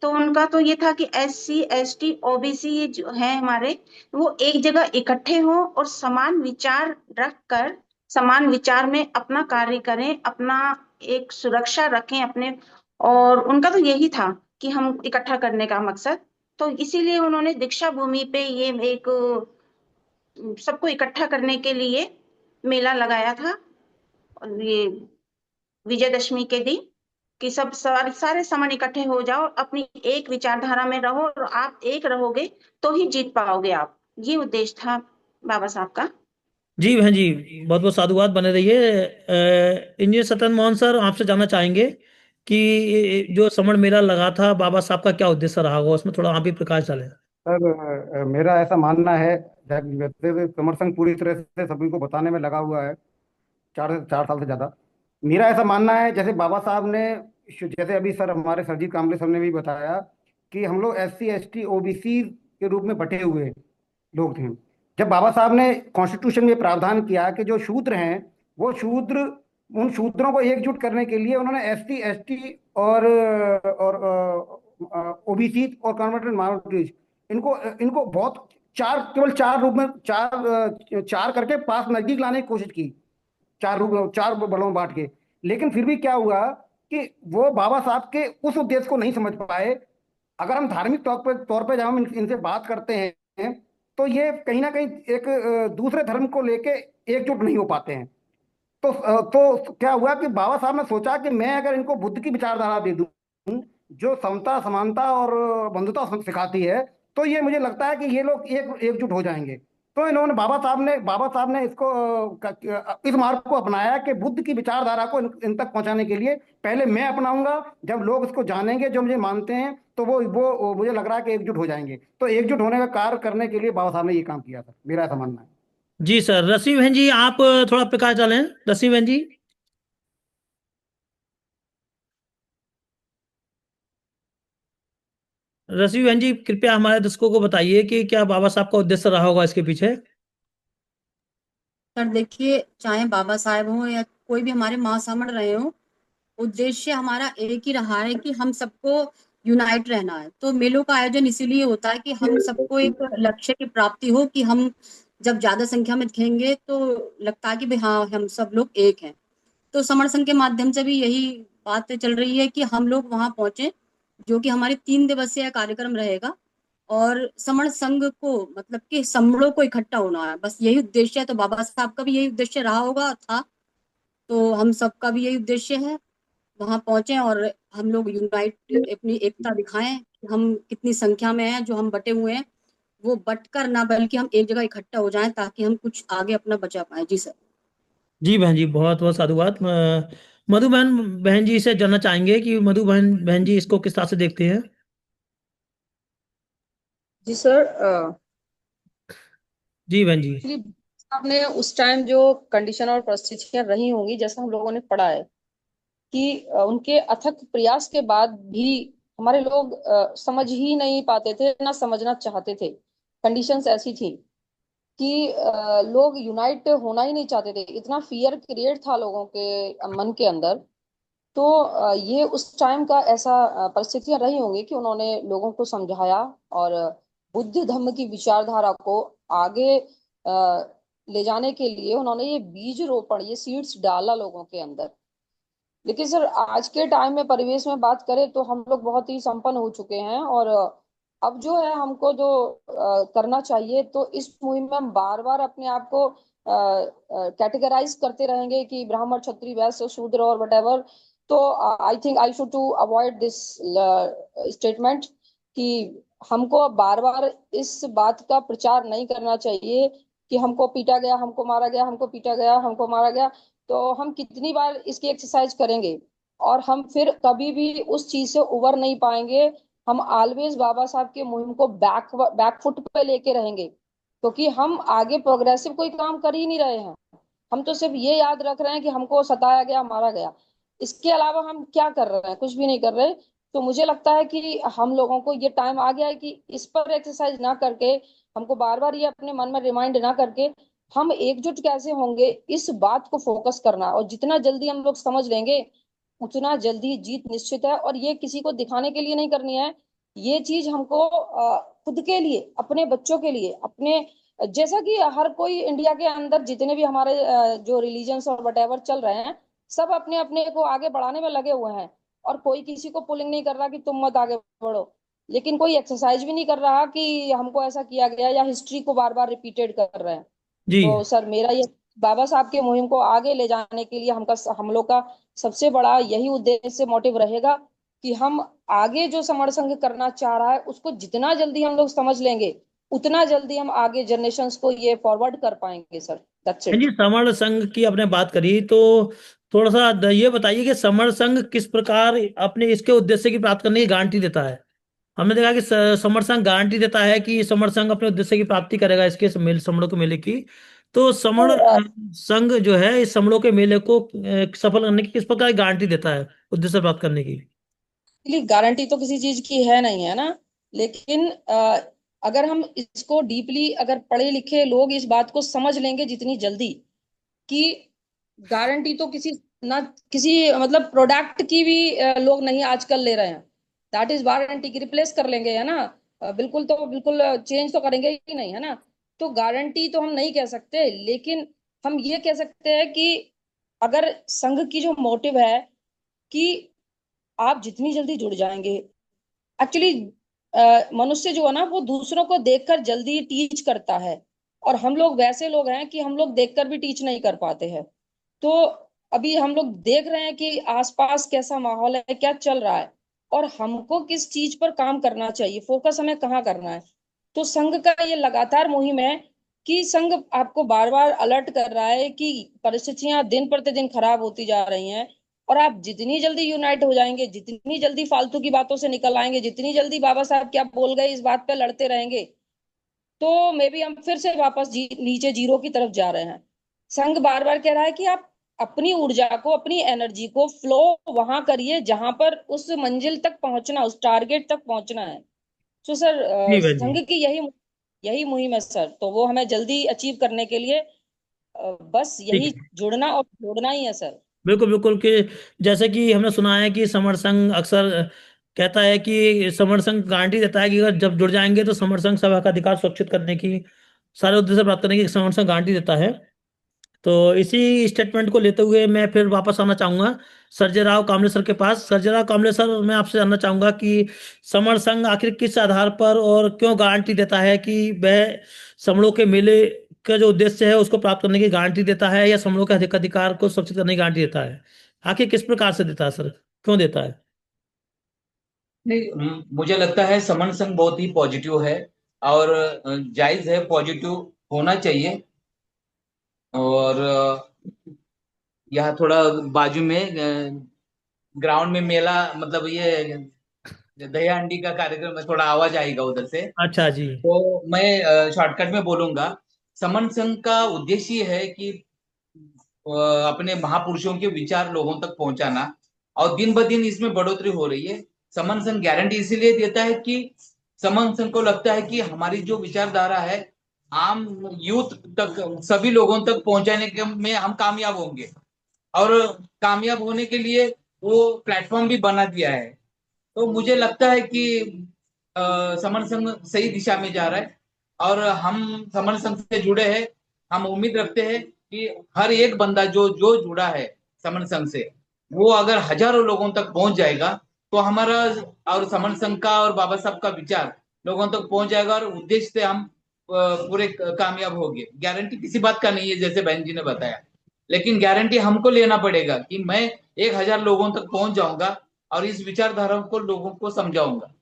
तो उनका तो ये था कि SC ST OBC ये जो है हमारे, वो एक जगह इकट्ठे हों और समान विचार रखकर समान विचार में अपना कार्य करें, अपना एक सुरक्षा रखें अपने। और उनका तो यही था कि हम इकट्ठा करने का मकसद। तो इसीलिए उन्होंने दीक्षा भूमि पे ये एक सबको इकट्ठा करने के लिए मेला लगाया था। और ये विजयदशमी के दिन कि सब सारे समन इकट्ठे हो जाओ, अपनी एक विचारधारा में रहो, और आप एक रहोगे तो ही जीत पाओगे आप। ये उद्देश्य था बाबा साहब का। जी बहन जी, बहुत बहुत साधुवाद, बने रहिए। इंजीनियर सत्यन मोहन सर, आपसे जानना चाहेंगे कि जो समण मेला लगा था, बाबा साहब का क्या उद्देश्य रहा होगा, उसमें थोड़ा आप भी प्रकाश डालें। सर मेरा ऐसा मानना है, वैसे समर संघ पूरी तरह से सभी को बताने में लगा हुआ है, 4 साल से ज़्यादा। मेरा ऐसा मानना है, जैसे बाबा साहब ने, जैसे अभी सर हमारे सरजीत कामले सर ने भी बताया कि हम लोग SC ST OBC के रूप में बटे हुए लोग थे। जब बाबा साहब ने कॉन्स्टिट्यूशन में प्रावधान किया कि जो शूद्र हैं वो शूद्र, उन शूद्रों को एकजुट करने के लिए उन्होंने SC ST और OBC और कन्वर्टेड माइनॉरिटीज, इनको इनको बहुत केवल 4 रूप में, 4 करके पास नजदीक लाने की कोशिश की, 4 बड़ों में बांट के। लेकिन फिर भी क्या हुआ कि वो बाबा साहब के उस उद्देश्य को नहीं समझ पाए। अगर हम धार्मिक तौर पे जब हम इनसे बात करते हैं तो ये कहीं ना कहीं एक दूसरे धर्म को लेके एकजुट नहीं हो पाते हैं। तो क्या हुआ कि बाबा साहब ने सोचा कि मैं अगर इनको बुद्ध की विचारधारा दे दूं जो समता समानता और बंधुता सिखाती है, तो ये मुझे लगता है कि ये लोग एकजुट हो जाएंगे। तो इन्होंने बाबा साहब ने इसको इस मार्ग को अपनाया कि बुद्ध की विचारधारा को इन तक पहुंचाने के लिए पहले मैं अपनाऊंगा। जब लोग इसको जानेंगे, जो मुझे मानते हैं, तो वो मुझे लग रहा है कि एकजुट हो जाएंगे। तो एकजुट होने का कार्य करने के लिए बाबा साहब ने ये काम किया था, मेरा ऐसा मानना है। जी सर। रश्मि बहन जी, आप थोड़ा प्रकाश डालें। रश्मि बहन जी। रश्मि बहन जी, कृपया हमारे दर्शकों को बताइए कि क्या बाबा साहब का उद्देश्य रहा होगा इसके पीछे। सर देखिए, चाहे बाबा साहेब हो या कोई भी हमारे महासमण रहे हो, उद्देश्य हमारा एक ही रहा है कि हम सबको यूनाइट रहना है। तो मेलों का आयोजन इसीलिए होता है कि हम सबको एक लक्ष्य की प्राप्ति हो, कि हम जब ज्यादा संख्या में दिखेंगे तो लगता है कि भाई हाँ, हम सब लोग एक हैं। तो समर संघ के माध्यम से भी यही बात चल रही है कि हम लोग वहां पहुंचे, जो कि हमारे 3 दिवसीय कार्यक्रम रहेगा। और समण संघ को मतलब कि समणों को इकट्ठा होना है, बस यही उद्देश्य है। तो बाबा साहब का भी यही उद्देश्य रहा होगा था, तो हम सबका भी यही उद्देश्य है, वहां पहुंचे और हम लोग यूनाइट अपनी एकता दिखाएं कि हम कितनी संख्या में हैं। जो हम बटे हुए हैं वो बटकर ना, बल्कि हम एक जगह इकट्ठा हो जाएं, ताकि हम कुछ आगे अपना बचा पाए। जी सर। जी बहन जी, बहुत बहुत साधुवाद। मधु बहन बहन जी से जानना चाहेंगे कि मधु बहन बहन जी इसको किस तरह से देखते हैं। जी सर। जी बहन जी। एक्चुअली आपने उस टाइम जो कंडीशन और परिस्थितियां रही होंगी, जैसा हम लोगों ने पढ़ा है कि उनके अथक प्रयास के बाद भी हमारे लोग समझ ही नहीं पाते थे, ना समझना चाहते थे। कंडीशंस ऐसी थी कि लोग यूनाइट होना ही नहीं चाहते थे। इतना फियर क्रिएट था लोगों के मन के अंदर। तो ये उस टाइम का ऐसा परिस्थितियां रही होंगी कि उन्होंने लोगों को समझाया और बुद्ध धम्म की विचारधारा को आगे ले जाने के लिए उन्होंने ये बीज रोपण, ये सीड्स डाला लोगों के अंदर। लेकिन सर आज के टाइम में परिवेश में बात करें तो हम लोग बहुत ही संपन्न हो चुके हैं। और अब जो है हमको जो करना चाहिए, तो इस मुहिम में हम बार बार अपने आप को कैटेगराइज करते रहेंगे कि ब्राह्मण, क्षत्रिय, वैश्य, शूद्र और वटेवर। तो I think I should to avoid this statement कि हमको बार बार इस बात का प्रचार नहीं करना चाहिए कि हमको पीटा गया, हमको मारा गया, हमको पीटा गया, हमको मारा गया। तो हम कितनी बार इसकी एक्सरसाइज करेंगे और हम फिर कभी भी उस चीज से उबर नहीं पाएंगे। हम ऑलवेज बाबा साहब के मुहिम को बैक फुट पे लेके रहेंगे, क्योंकि हम आगे प्रोग्रेसिव कोई काम कर ही नहीं रहे हैं। हम तो सिर्फ ये याद रख रहे हैं कि हमको सताया गया, मारा गया। इसके अलावा हम क्या कर रहे हैं? कुछ भी नहीं कर रहे। तो मुझे लगता है कि हम लोगों को ये टाइम आ गया है कि इस पर एक्सरसाइज ना करके, हमको बार बार ये अपने मन में रिमाइंड ना करके, हम एकजुट कैसे होंगे इस बात को फोकस करना। और जितना जल्दी हम लोग समझ लेंगे, उतना जल्दी जीत निश्चित है। और ये किसी को दिखाने के लिए नहीं करनी है, ये चीज हमको खुद के लिए, अपने बच्चों के लिए, अपने, जैसा कि हर कोई इंडिया के अंदर जितने भी हमारे जो रिलीजन्स और वटेवर चल रहे हैं, सब अपने अपने को आगे बढ़ाने में लगे हुए हैं। और कोई किसी को पुलिंग नहीं कर रहा कि तुम मत आगे बढ़ो। लेकिन कोई एक्सरसाइज भी नहीं कर रहा कि हमको ऐसा किया गया, या हिस्ट्री को बार बार रिपीटेड कर रहे हैं। जी तो सर मेरा ये बाबा साहब के मुहिम को आगे ले जाने के लिए हम लोग का सबसे बड़ा यही उद्देश्य, मोटिव रहेगा कि हम आगे जो समर संघ करना चाह रहा है उसको जितना जल्दी हम लोग समझ लेंगे, उतना जल्दी हम आगे जनरेशंस को ये फॉरवर्ड कर पाएंगे सर। दैट्स बहन इट। जी, समर संघ की आपने बात करी, तो थोड़ा सा ये बताइए कि समर संघ किस प्रकार अपने इसके उद्देश्य की प्राप्ति करने की गारंटी देता है। हमने देखा कि समर संघ गारंटी देता है कि समर संघ अपने उद्देश्य की प्राप्ति करेगा इसके समणों के मेले की। तो समण संघ जो है इस समणों के मेले को सफल करने की किस प्रकार की गारंटी देता है, उद्देश्य प्राप्त करने की। गारंटी तो किसी चीज की है नहीं, है ना। लेकिन अगर हम इसको डीपली, अगर पढ़े लिखे लोग इस बात को समझ लेंगे जितनी जल्दी, कि गारंटी तो किसी ना किसी मतलब प्रोडक्ट की भी लोग नहीं आजकल ले रहे हैं। दैट इज वारंटी की रिप्लेस कर लेंगे, है ना। बिल्कुल, तो बिल्कुल चेंज तो करेंगे ही नहीं, है ना। तो गारंटी तो हम नहीं कह सकते, लेकिन हम ये कह सकते हैं कि अगर संघ की जो मोटिव है कि आप जितनी जल्दी जुड़ जाएंगे, एक्चुअली मनुष्य जो है ना, वो दूसरों को देखकर जल्दी टीच करता है। और हम लोग वैसे लोग हैं कि हम लोग देखकर भी टीच नहीं कर पाते हैं। तो अभी हम लोग देख रहे हैं कि आसपास कैसा माहौल है, क्या चल रहा है, और हमको किस चीज पर काम करना चाहिए, फोकस हमें कहाँ करना है। तो संघ का ये लगातार मुहिम है कि संघ आपको बार बार अलर्ट कर रहा है कि परिस्थितियां दिन प्रतिदिन खराब होती जा रही हैं, और आप जितनी जल्दी यूनाइट हो जाएंगे, जितनी जल्दी फालतू की बातों से निकल आएंगे, जितनी जल्दी बाबा साहब क्या बोल गए इस बात पे लड़ते रहेंगे, तो मे बी हम फिर से वापस नीचे जीरो की तरफ जा रहे हैं। संघ बार बार कह रहा है कि आप अपनी ऊर्जा को, अपनी एनर्जी को फ्लो वहां करिए जहां पर उस मंजिल तक पहुंचना, उस टारगेट तक पहुंचना है। तो सर जी बहन जी। संघ की यही यही मुहिम है सर, तो वो हमें जल्दी अचीव करने के लिए बस ठीक यही है, जुड़ना और जोड़ना ही है सर। बिल्कुल बिल्कुल। कि जैसे कि हमने सुना है कि समर संघ अक्सर कहता है कि समर संघ गारंटी देता है कि अगर जब जुड़ जाएंगे तो समर संघ सभा का अधिकार सुरक्षित करने की, सारे उद्देश्य प्राप्त करने की समर संघ गारंटी देता है। तो इसी स्टेटमेंट को लेते हुए मैं फिर वापस आना चाहूंगा सर्जे राव कामले सर के पास। सर्जे राव कामले सर, मैं आपसे जानना चाहूंगा कि समर संघ आखिर किस आधार पर और क्यों गारंटी देता है कि वह समूहों के मेले का जो उद्देश्य है उसको प्राप्त करने की गारंटी देता है, या समूहों के अधिकार को सुरक्षित करने की गारंटी देता है? आखिर किस प्रकार से देता है सर, क्यों देता है? नहीं, मुझे लगता है समन संघ बहुत ही पॉजिटिव है और जायज है, पॉजिटिव होना चाहिए। और यहाँ थोड़ा बाजू में ग्राउंड में मेला, मतलब ये दही हांडी का कार्यक्रम है, थोड़ा आवाज आएगा उधर से। अच्छा जी। तो मैं शॉर्टकट में बोलूंगा, समन संघ का उद्देश्य ये है कि अपने महापुरुषों के विचार लोगों तक पहुंचाना, और दिन ब दिन इसमें बढ़ोतरी हो रही है। समन संघ गारंटी इसीलिए देता है कि समन संघ को लगता है कि हमारी जो विचारधारा है आम यूथ तक, सभी लोगों तक पहुंचाने के में हम कामयाब होंगे, और कामयाब होने के लिए वो प्लेटफॉर्म भी बना दिया है। तो मुझे लगता है कि समर संघ सही दिशा में जा रहा है, और हम समर संघ से जुड़े हैं। हम उम्मीद रखते हैं कि हर एक बंदा जो जो जुड़ा है समर संघ से, वो अगर हजारों लोगों तक पहुंच जाएगा तो हमारा और समर संघ का और बाबा साहब का विचार लोगों तक पहुंच जाएगा, और उद्देश्य से हम पूरे कामयाब होंगे। गारंटी किसी बात का नहीं है जैसे बहन जी ने बताया, लेकिन गारंटी हमको लेना पड़ेगा कि मैं 1,000 लोगों तक पहुंच जाऊंगा और इस विचारधारा को लोगों को समझाऊंगा।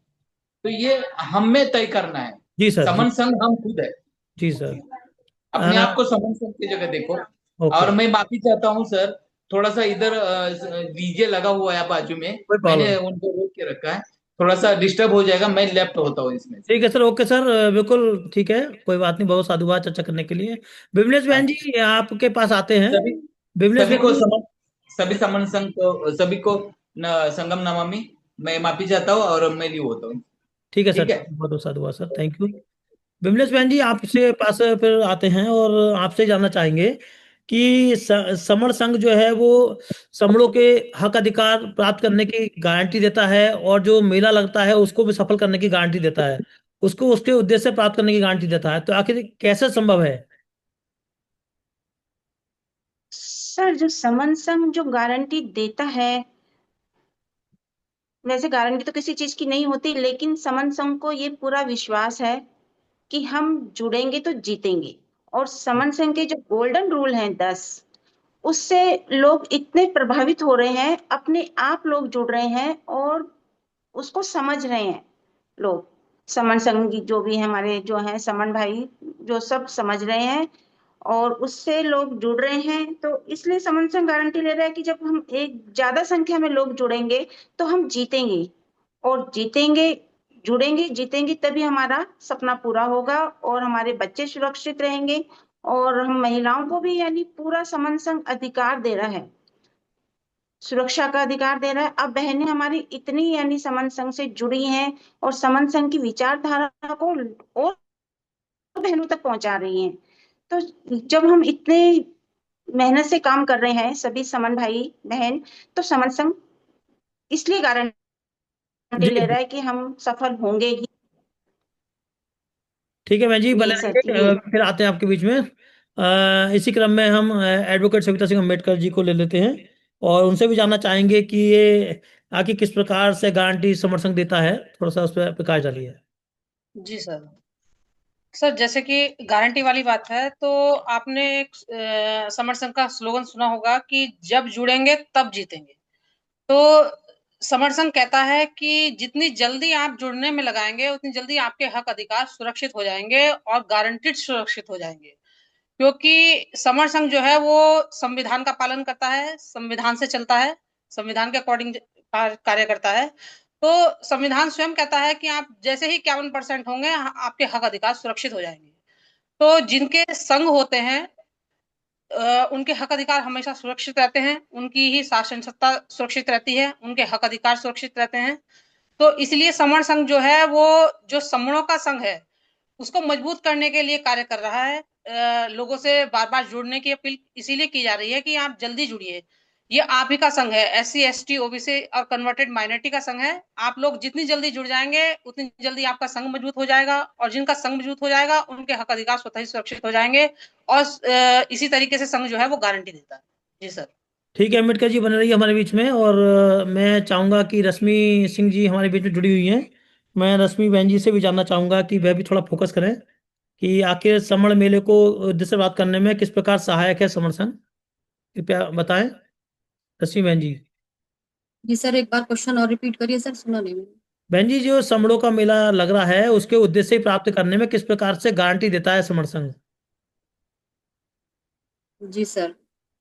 तो ये हमें तय करना है। जी सर जी। समन संघ हम खुद है। जी सर। अपने आप को समन संघ की जगह देखो। ओके। और मैं माफी चाहता हूँ सर, थोड़ा सा इधर डीजे लगा हुआ है बाजू में, कोई मैंने प्रॉब्लम। उनको रोक के रखा है, थोड़ा सा डिस्टर्ब हो जाएगा, मैं लेफ्ट होता हूँ इसमें से। ठीक है सर, ओके सर, बिल्कुल ठीक है, कोई बात नहीं। बहुत साधुवाद चर्चा करने के लिए। विमलेश बहन हाँ, जी आपके पास आते हैं। सभी विमलेश सभी बहन को जी। समन सभी समन संघ को, सभी को संगम नमामि। मैं माफी चाहता हूँ और मैं लीव होता हूँ। ठीक है सर, ठीक है। ठीक है, बहुत बहुत साधुवाद सर, थैंक यू। विमलेश बहन जी आपसे पास फिर आते हैं और आपसे जानना चाहेंगे कि समर संघ जो है वो समूहों के हक अधिकार प्राप्त करने की गारंटी देता है, और जो मेला लगता है उसको भी सफल करने की गारंटी देता है, उसको उसके उद्देश्य प्राप्त करने की गारंटी देता है। तो आखिर कैसे संभव है? सर जो समन संघ जो गारंटी देता है, वैसे गारंटी तो किसी चीज की नहीं होती, लेकिन समन संघ को ये पूरा विश्वास है कि हम जुड़ेंगे तो जीतेंगे। और समन संघ के जो गोल्डन रूल हैं 10, उससे लोग इतने प्रभावित हो रहे हैं, अपने आप लोग जुड़ रहे हैं और उसको समझ रहे हैं लोग। समन संघी जो भी है, हमारे जो हैं समन भाई, जो सब समझ रहे हैं और उससे लोग जुड़ रहे हैं। तो इसलिए समन संघ गारंटी ले रहा है कि जब हम एक ज्यादा संख्या में लोग जुड़ेंगे तो हम जीतेंगे, और जीतेंगे, जुड़ेंगे, जीतेंगे, तभी हमारा सपना पूरा होगा और हमारे बच्चे सुरक्षित रहेंगे। और हम महिलाओं को भी यानी पूरा समन संघ अधिकार दे रहा है, सुरक्षा का अधिकार दे रहा है। अब बहनें हमारी इतनी यानी समन संघ से जुड़ी हैं और समन संघ की विचारधारा को और बहनों तक पहुंचा रही हैं। तो जब हम इतने मेहनत से काम कर रहे हैं सभी समन भाई बहन, तो समन संघ इसलिए गारंटी जी ले जी। रहा है कि हम सफल होंगे ही। ठीक है बहन जी, भले जी सर आइए, जी। फिर आते हैं आपके बीच में। इसी क्रम में हम एडवोकेट सविता सिंह अम्बेडकर जी को ले लेते हैं और उनसे भी जानना चाहेंगे कि ये आगे किस प्रकार से गारंटी समर्थन देता है, थोड़ा सा उस पर प्रकाश डालिए। जी सर। सर जैसे कि गारंटी वाली बात है, तो आपने एक समर संघ का स्लोगन सुना होगा कि जब जुड़ेंगे तब जीतेंगे। तो समर संघ कहता है कि जितनी जल्दी आप जुड़ने में लगाएंगे, उतनी जल्दी आपके हक अधिकार सुरक्षित हो जाएंगे और गारंटीड सुरक्षित हो जाएंगे। क्योंकि समर संघ जो है वो संविधान का पालन करता है, संविधान से चलता है, संविधान के अकॉर्डिंग कार्य करता है। तो संविधान स्वयं कहता है कि आप जैसे ही 51% होंगे, आपके हक अधिकार सुरक्षित हो जाएंगे। तो जिनके संघ होते हैं, उनके हक अधिकार हमेशा सुरक्षित रहते हैं, उनकी ही शासन सत्ता सुरक्षित रहती है, उनके हक अधिकार सुरक्षित रहते हैं। तो इसलिए समर संघ जो है वो जो समणों का संघ है, उसको मजबूत करने के लिए कार्य कर रहा है। लोगों से बार बार जुड़ने की अपील इसीलिए की जा रही है कि आप जल्दी जुड़िए। ये आप ही का संघ है, SC ST OBC और कन्वर्टेड माइनॉरिटी का संघ है। आप लोग जितनी जल्दी जुड़ जाएंगे, उतनी जल्दी आपका संघ मजबूत हो जाएगा, और जिनका संघ मजबूत हो जाएगा, उनके हक अधिकार स्वतः ही सुरक्षित हो जाएंगे। और इसी तरीके से संघ जो है वो गारंटी देता है। जी सर। ठीक है, अम्बेडकर जी बने रहिए हमारे बीच में। और मैं चाहूंगा कि रश्मि सिंह जी हमारे बीच में जुड़ी हुई हैं। मैं रश्मि बहन जी से भी जानना चाहूंगा कि वह भी थोड़ा फोकस करें कि आखिर समण मेले को उद्देश्य बात करने में किस प्रकार सहायक है समर संघ। कृपया बताएं रश्मि बहन जी। जी सर, एक बार क्वेश्चन और रिपीट करिए सर, सुना नहीं मैंने। बहन जी, जो समड़ों का मेला लग रहा है उसके उद्देश्य प्राप्त करने में किस प्रकार से गारंटी देता है समर संघ। जी सर,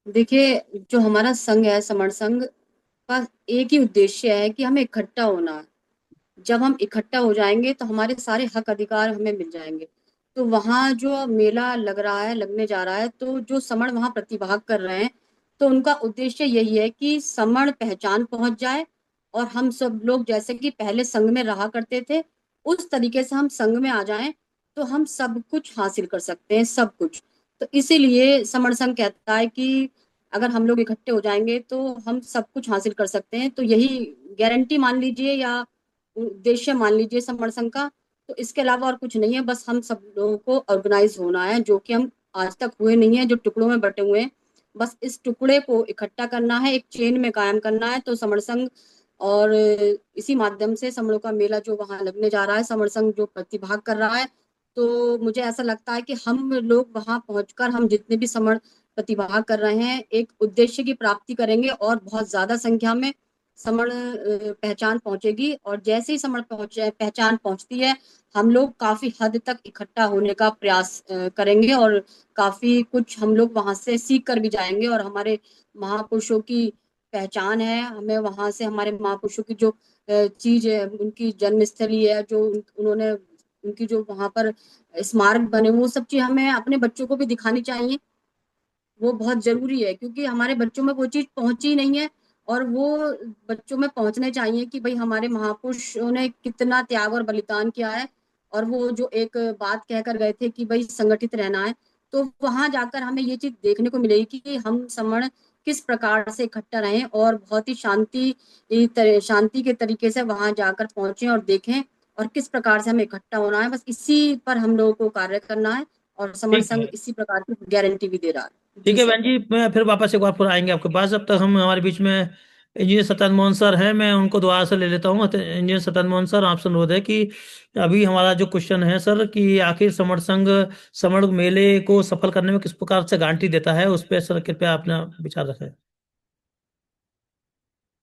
देखिए, जो हमारा संघ है, समर संघ का एक ही उद्देश्य है कि हमें इकट्ठा होना है। जब हम इकट्ठा हो जाएंगे तो हमारे सारे हक अधिकार हमें मिल जाएंगे। तो वहाँ जो मेला लग रहा है, लगने जा रहा है, तो जो समण वहाँ प्रतिभाग कर रहे हैं, तो उनका उद्देश्य यही है कि समण पहचान पहुंच जाए और हम सब लोग जैसे कि पहले संघ में रहा करते थे, उस तरीके से हम संघ में आ जाएं, तो हम सब कुछ हासिल कर सकते हैं, सब कुछ। तो इसीलिए समण संघ कहता है कि अगर हम लोग इकट्ठे हो जाएंगे तो हम सब कुछ हासिल कर सकते हैं। तो यही गारंटी मान लीजिए या उद्देश्य मान लीजिए समर संघ का। तो इसके अलावा और कुछ नहीं है, बस हम सब लोगों को ऑर्गेनाइज होना है, जो कि हम आज तक हुए नहीं है, जो टुकड़ों में बटे हुए हैं। बस इस टुकड़े को इकट्ठा करना है, एक चेन में कायम करना है। तो समर संघ और इसी माध्यम से समरों का मेला जो वहां लगने जा रहा है, समर संघ जो प्रतिभाग कर रहा है, तो मुझे ऐसा लगता है कि हम लोग वहां पहुंचकर हम जितने भी समर प्रतिभाग कर रहे हैं, एक उद्देश्य की प्राप्ति करेंगे और बहुत ज्यादा संख्या में समण पहचान पहुंचेगी। और जैसे ही समण पहचान पहुंचती है, हम लोग काफी हद तक इकट्ठा होने का प्रयास करेंगे और काफी कुछ हम लोग वहां से सीख कर भी जाएंगे। और हमारे महापुरुषों की पहचान है, हमें वहां से हमारे महापुरुषों की जो चीज है, उनकी जन्मस्थली है, जो उन्होंने उनकी जो वहां पर स्मारक बने, वो सब चीज हमें अपने बच्चों को भी दिखानी चाहिए। वो बहुत जरूरी है, क्योंकि हमारे बच्चों में वो चीज पहुंची नहीं है। और वो बच्चों में पहुंचने चाहिए कि भाई हमारे महापुरुषों ने कितना त्याग और बलिदान किया है। और वो जो एक बात कहकर गए थे कि भाई संगठित रहना है, तो वहां जाकर हमें ये चीज देखने को मिलेगी कि हम समण किस प्रकार से इकट्ठा रहें और बहुत ही शांति के तरीके से वहां जाकर पहुंचे और देखें और किस प्रकार से हमें इकट्ठा होना है। बस इसी पर हम लोगों को कार्य करना है, और समर ठीक संघ है। इसी प्रकार की गारंटी भी दे रहा है। ठीक जी है सर। बहन जी, मैं फिर वापस एक बार फिर आएंगे आपके पास। अब तक हम हमारे बीच में इंजीनियर सत्यनारायण मोहन सर हैं, मैं उनको दोबारा से ले लेता हूँ। इंजीनियर सत्यनारायण मोहन सर, आपसे अनुरोध है कि अभी हमारा जो क्वेश्चन है सर कि आखिर समर संघ समर मेले को सफल करने में किस प्रकार से गारंटी देता है, उस पर सर कृपया अपना विचार रखें।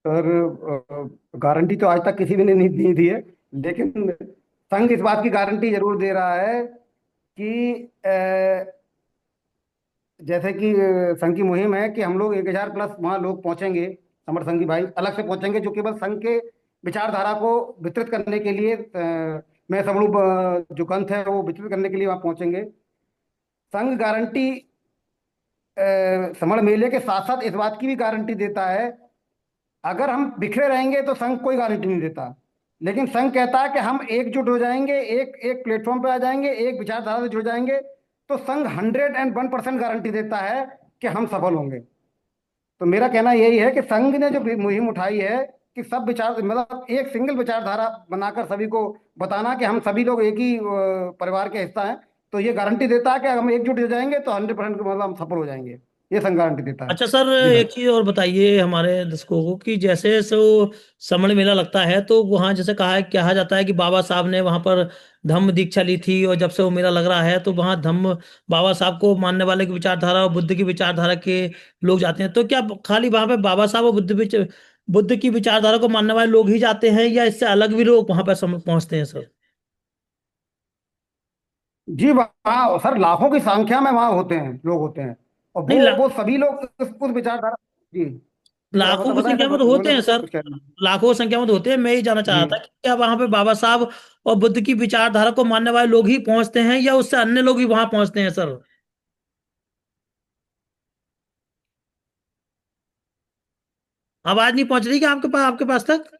सर, गारंटी तो आज तक किसी भी ने नहीं दी थी है, लेकिन संघ इस बात की गारंटी जरूर दे रहा है कि जैसे कि संघ की मुहिम है कि हम लोग 1,000+ वहाँ लोग पहुंचेंगे, समर संघी भाई अलग से पहुंचेंगे, जो केवल संघ के विचारधारा को वितरित करने के लिए, मैं समूह जो ग्रंथ है वो वितरित करने के लिए वहाँ पहुंचेंगे। संघ गारंटी समर मेले के साथ साथ इस बात की भी गारंटी देता है, अगर हम बिखरे रहेंगे तो संघ कोई गारंटी नहीं देता, लेकिन संघ कहता है कि हम एकजुट हो जाएंगे, एक एक प्लेटफॉर्म पे आ जाएंगे, एक विचारधारा से जुड़ जाएंगे, तो संघ 101% गारंटी देता है कि हम सफल होंगे। तो मेरा कहना यही है कि संघ ने जो मुहिम उठाई है कि सब विचार, मतलब एक सिंगल विचारधारा बनाकर सभी को बताना कि हम सभी लोग एक ही परिवार के हिस्सा हैं, तो ये गारंटी देता है कि अगर हम एकजुट हो जाएंगे तो 100% मतलब हम सफल हो जाएंगे। ये संघ गारंटी देता है। अच्छा सर, जी एक सर। चीज और बताइए हमारे दर्शकों को कि जैसे सो समण मेला लगता है तो वहाँ जैसे कहा जाता है कि बाबा साहब ने वहाँ पर धम्म दीक्षा ली थी, और जब से वो मेला लग रहा है तो वहाँ धम्म बाबा साहब को मानने वाले की विचारधारा और बुद्ध की विचारधारा के लोग जाते हैं। तो क्या खाली वहाँ पे बाबा साहब और बुद्ध की विचारधारा को मानने वाले लोग ही जाते हैं, या इससे अलग भी लोग वहाँ पर पहुंचते हैं सर? जी वहाँ सर लाखों की संख्या में वहाँ होते हैं, लोग होते हैं। और नहीं, वो सभी लोग उस विचारधारा। जी जी लाखों की बताएं संख्या सर, में तो होते बोले हैं सर। कुछ कह रहे हैं। लाखों की संख्या में तो होते हैं। मैं ये जानना चाह जी रहा था कि क्या वहां पे बाबा साहब और बुद्ध की विचारधारा को मानने वाले लोग ही पहुंचते हैं, या उससे अन्य लोग भी वहां पहुंचते हैं सर? आवाज नहीं पहुंच रही क्या आपके पास तक?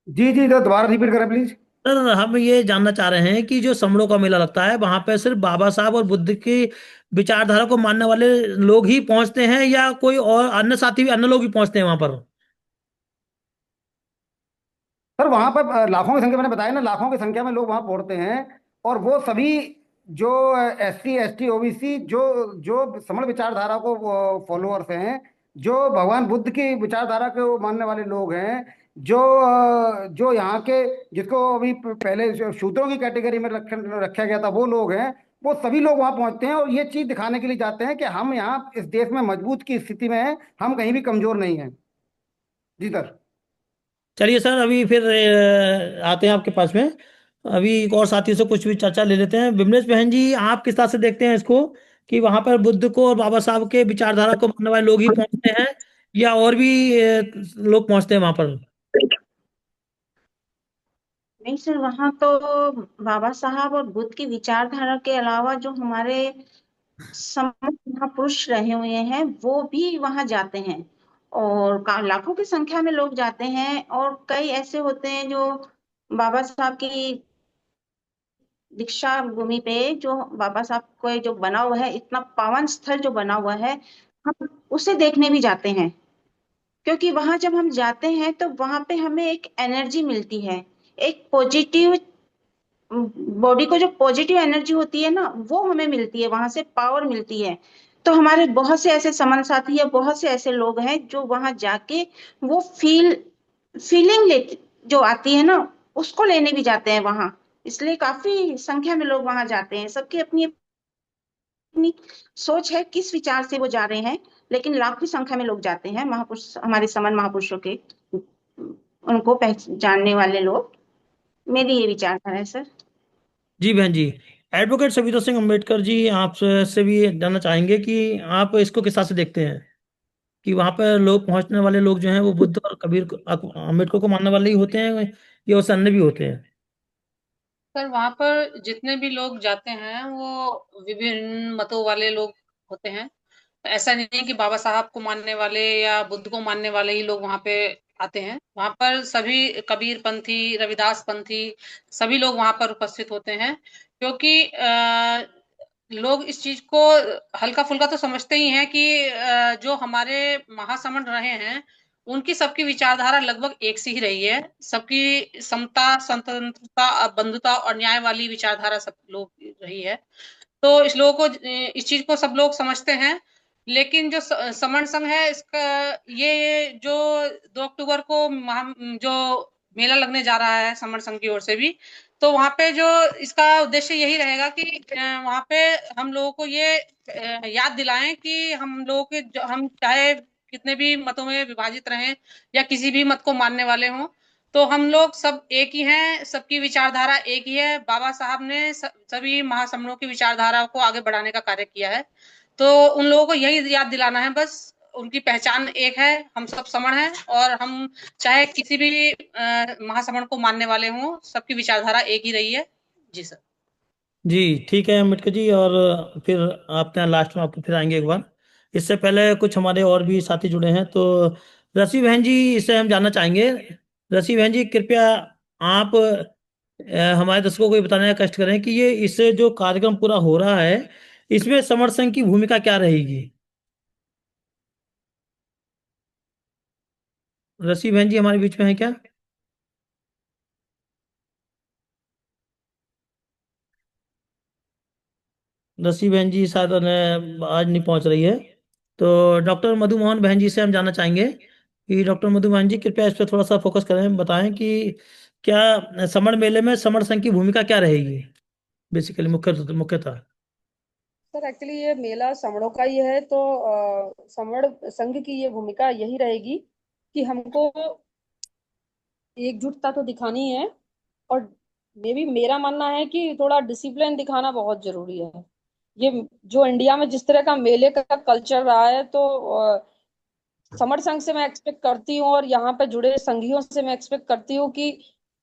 जी जी, तो दोबारा रिपीट करें प्लीज। सर, हम ये जानना चाह रहे हैं कि जो समड़ों का मेला लगता है वहां पे सिर्फ बाबा साहब और बुद्ध की विचारधारा को मानने वाले लोग ही पहुंचते हैं, या कोई और अन्य साथी भी, अन्य लोग भी पहुंचते हैं वहां पर? सर वहां पर लाखों की संख्या, मैंने बताया ना, लाखों की संख्या में लोग वहां पहुंचते हैं। और वो सभी जो SC ST OBC, जो जो समण विचारधारा को फॉलोअर्स हैं, जो भगवान बुद्ध की विचारधारा को मानने वाले लोग हैं, जो यहाँ के, जिसको अभी पहले जो शूद्रों की कैटेगरी में रखा गया था, वो लोग हैं। वो सभी लोग वहां पहुंचते हैं और ये चीज दिखाने के लिए जाते हैं कि हम यहाँ इस देश में मजबूत की स्थिति में हैं, हम कहीं भी कमजोर नहीं हैं। जी सर। चलिए सर, अभी फिर आते हैं आपके पास में। अभी एक और साथी से कुछ भी चर्चा ले लेते हैं। विमलेश बहन जी, आप किस तरह से देखते हैं इसको कि वहां पर बुद्ध को और बाबा साहब के विचारधारा को मानने वाले लोग ही पहुंचते हैं, या और भी लोग पहुंचते हैं वहां पर? नहीं सर, वहाँ तो बाबा साहब और बुद्ध की विचारधारा के अलावा जो हमारे समस्त महापुरुष रहे हुए हैं वो भी वहां जाते हैं। और लाखों की संख्या में लोग जाते हैं, और कई ऐसे होते हैं जो बाबा साहब की दीक्षा भूमि पे, जो बाबा साहब को जो बना हुआ है, इतना पावन स्थल जो बना हुआ है, हम उसे देखने भी जाते हैं। क्योंकि वहां जब हम जाते हैं तो वहां पे हमें एक एनर्जी मिलती है, एक पॉजिटिव, बॉडी को जो पॉजिटिव एनर्जी होती है ना, वो हमें मिलती है, वहां से पावर मिलती है। तो हमारे बहुत से ऐसे समन साथी है, बहुत से ऐसे लोग हैं जो वहां जाके वो फीलिंग लेते, जो आती है ना, उसको लेने भी जाते हैं वहां। इसलिए काफी संख्या में लोग वहां जाते हैं। सबकी अपनी अपनी सोच है किस विचार से वो जा रहे हैं, लेकिन लाखों की संख्या में लोग जाते हैं, महापुरुष, हमारे समन महापुरुषों के, उनको पहचानने वाले लोग। मेरी ये विचारधारा है सर। जी बहन जी। एडवोकेट सविता सिंह अम्बेडकर जी, आपसे से भी जानना चाहेंगे कि आप इसको किस तरह से देखते हैं कि वहां पर लोग, पहुंचने वाले लोग जो हैं वो बुद्ध और अम्बेडकर को मानने वाले ही होते हैं, या उससे अन्य भी होते हैं? सर वहां पर जितने भी लोग जाते हैं वो विभिन्न मतों वाले लोग होते हैं। ऐसा नहीं है कि बाबा साहब को मानने वाले या बुद्ध को मानने वाले ही लोग वहां पे आते हैं। वहां पर सभी कबीर पंथी, रविदास पंथी, सभी लोग वहां पर उपस्थित होते हैं। क्योंकि लोग इस चीज को हल्का फुल्का तो समझते ही हैं कि जो हमारे महासमण रहे हैं उनकी सबकी विचारधारा लगभग एक सी ही रही है। सबकी समता, स्वतंत्रता, बंधुता और न्याय वाली विचारधारा सब लोग रही है। तो इस लोगों को, इस चीज को सब लोग समझते हैं। लेकिन जो समण संघ है, इसका ये जो 2 अक्टूबर को जो मेला लगने जा रहा है समण संघ की ओर से भी, तो वहां पे जो इसका उद्देश्य यही रहेगा कि वहां पे हम लोगों को ये याद दिलाएं कि हम लोगों के हम चाहे कितने भी मतों में विभाजित रहें या किसी भी मत को मानने वाले हों, तो हम लोग सब एक ही हैं, सबकी विचारधारा एक ही है। बाबा साहब ने सभी महासमणों की विचारधारा को आगे बढ़ाने का कार्य किया है। तो उन लोगों को यही याद दिलाना है बस, उनकी पहचान एक है, हम सब समण हैं, और हम चाहे किसी भी महासमण को मानने वाले हों, सबकी विचारधारा एक ही रही है। जी सर। जी ठीक है अम्बेडकर जी। और फिर आपके लास्ट में आप फिर आएंगे एक बार। इससे पहले कुछ हमारे और भी साथी जुड़े हैं, तो रसी बहन जी, इससे हम जानना चाहेंगे। रसी बहन जी, कृपया आप हमारे दर्शकों को ये बताने का कष्ट करें कि ये इससे जो कार्यक्रम पूरा हो रहा है, इसमें समर संघ की भूमिका क्या रहेगी? रसी बहन जी हमारे बीच में है क्या? रसी बहन जी शायद आज नहीं पहुंच रही है। तो डॉक्टर मधुमोहन बहन जी से हम जानना चाहेंगे कि डॉक्टर मधुमोहन जी कृपया इस पर थोड़ा सा फोकस करें, बताएं कि क्या समर मेले में समर संघ की भूमिका क्या रहेगी, बेसिकली मुख्यतः। सर एक्चुअली ये मेला समणों का ही है, तो समण संघ की ये भूमिका यही रहेगी कि हमको एकजुटता तो दिखानी है, और मे भी मेरा मानना है कि थोड़ा डिसिप्लिन दिखाना बहुत जरूरी है। ये जो इंडिया में जिस तरह का मेले का कल्चर रहा है, तो समर संघ से मैं एक्सपेक्ट करती हूँ, और यहाँ पे जुड़े संघियों से मैं एक्सपेक्ट करती हूँ कि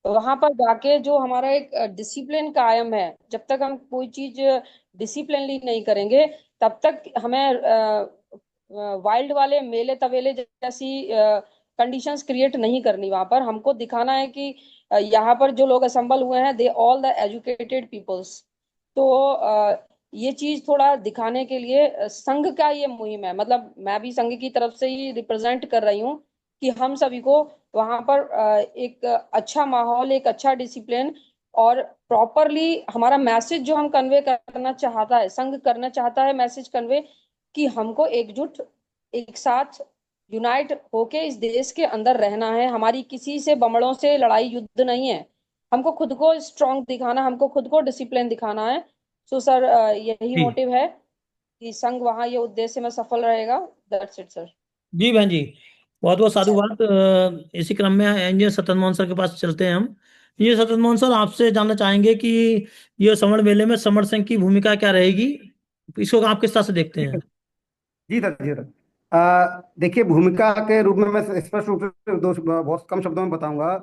वहां पर जाके जो हमारा एक डिसिप्लिन कायम है, जब तक हम कोई चीज डिसिप्लिनली नहीं करेंगे, तब तक हमें वाइल्ड वाले मेले तवेले जैसी कंडीशंस क्रिएट नहीं करनी। वहां पर हमको दिखाना है कि यहाँ पर जो लोग असेंबल हुए हैं, they all the educated peoples. तो ये चीज थोड़ा दिखाने के लिए संघ का ये मुहिम है। मतलब मैं भी संघ की तरफ से ही रिप्रेजेंट कर रही हूँ कि हम सभी को वहां पर एक अच्छा माहौल, एक अच्छा डिसिप्लिन, और प्रॉपरली हमारा मैसेज जो हम कन्वे करना चाहता है, संघ करना चाहता है मैसेज कन्वे, कि हमको एकजुट, एक साथ यूनाइट होके इस देश के अंदर रहना है। हमारी किसी से बमड़ों से लड़ाई युद्ध नहीं है। हमको खुद को स्ट्रांग दिखाना, हमको खुद को डिसिप्लिन दिखाना है। सो सर यही जी मोटिव है कि संघ वहां ये उद्देश्य में सफल रहेगा। That's it sir. जी बहन जी, बहुत बहुत साधुवाद। इसी क्रम में इंजीनियर सतन मोहन सर के पास चलते हैं हम। इंजीनियर सतन मोहन सर, आपसे जानना चाहेंगे कि ये समर मेले में समर संघ की भूमिका क्या रहेगी, इसको आप किस तरह से देखते हैं। जी सर, जी सर। देखिए, भूमिका के रूप में मैं स्पष्ट रूप से बहुत कम शब्दों में बताऊंगा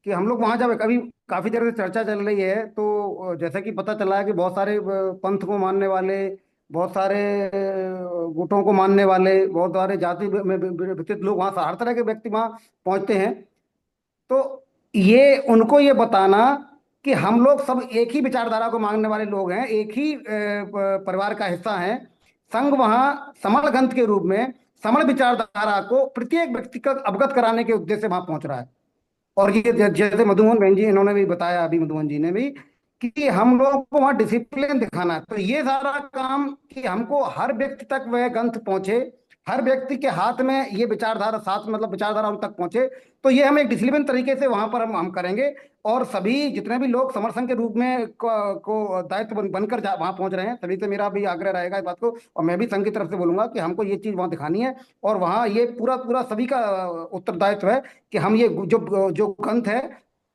कि हम लोग वहां जब कभी काफी देर से चर्चा चल रही है, तो जैसे कि पता चला है कि बहुत सारे पंथ को मानने वाले, बहुत सारे गुटों को मानने वाले, बहुत सारे जाति में विकसित लोग वहां, हर तरह के व्यक्ति वहां पहुंचते हैं। तो ये उनको ये बताना कि हम लोग सब एक ही विचारधारा को मांगने वाले लोग हैं, एक ही परिवार का हिस्सा हैं। संघ वहां समण ग्रंथ के रूप में समण विचारधारा को प्रत्येक व्यक्ति का अवगत कराने के उद्देश्य से वहां पहुंच रहा है। और ये जैसे मधुमोहन बहन जी इन्होंने भी बताया, अभी मधुमोहन जी ने भी, कि हम लोगों को वहां डिसिप्लिन दिखाना है। तो ये सारा काम कि हमको हर व्यक्ति तक वह ग्रंथ पहुंचे, हर व्यक्ति के हाथ में ये विचारधारा, साथ मतलब विचारधारा उन तक पहुंचे, तो ये हम एक डिसिप्लिन तरीके से वहां पर हम करेंगे। और सभी जितने भी लोग समर्थन के रूप में को दायित्व बनकर वहां पहुंच रहे हैं, सभी से मेरा भी आग्रह रहेगा इस बात को, और मैं भी संघ की तरफ से बोलूंगा कि हमको ये चीज वहां दिखानी है। और वहां ये पूरा पूरा सभी का उत्तरदायित्व है कि हम ये जो जो ग्रंथ है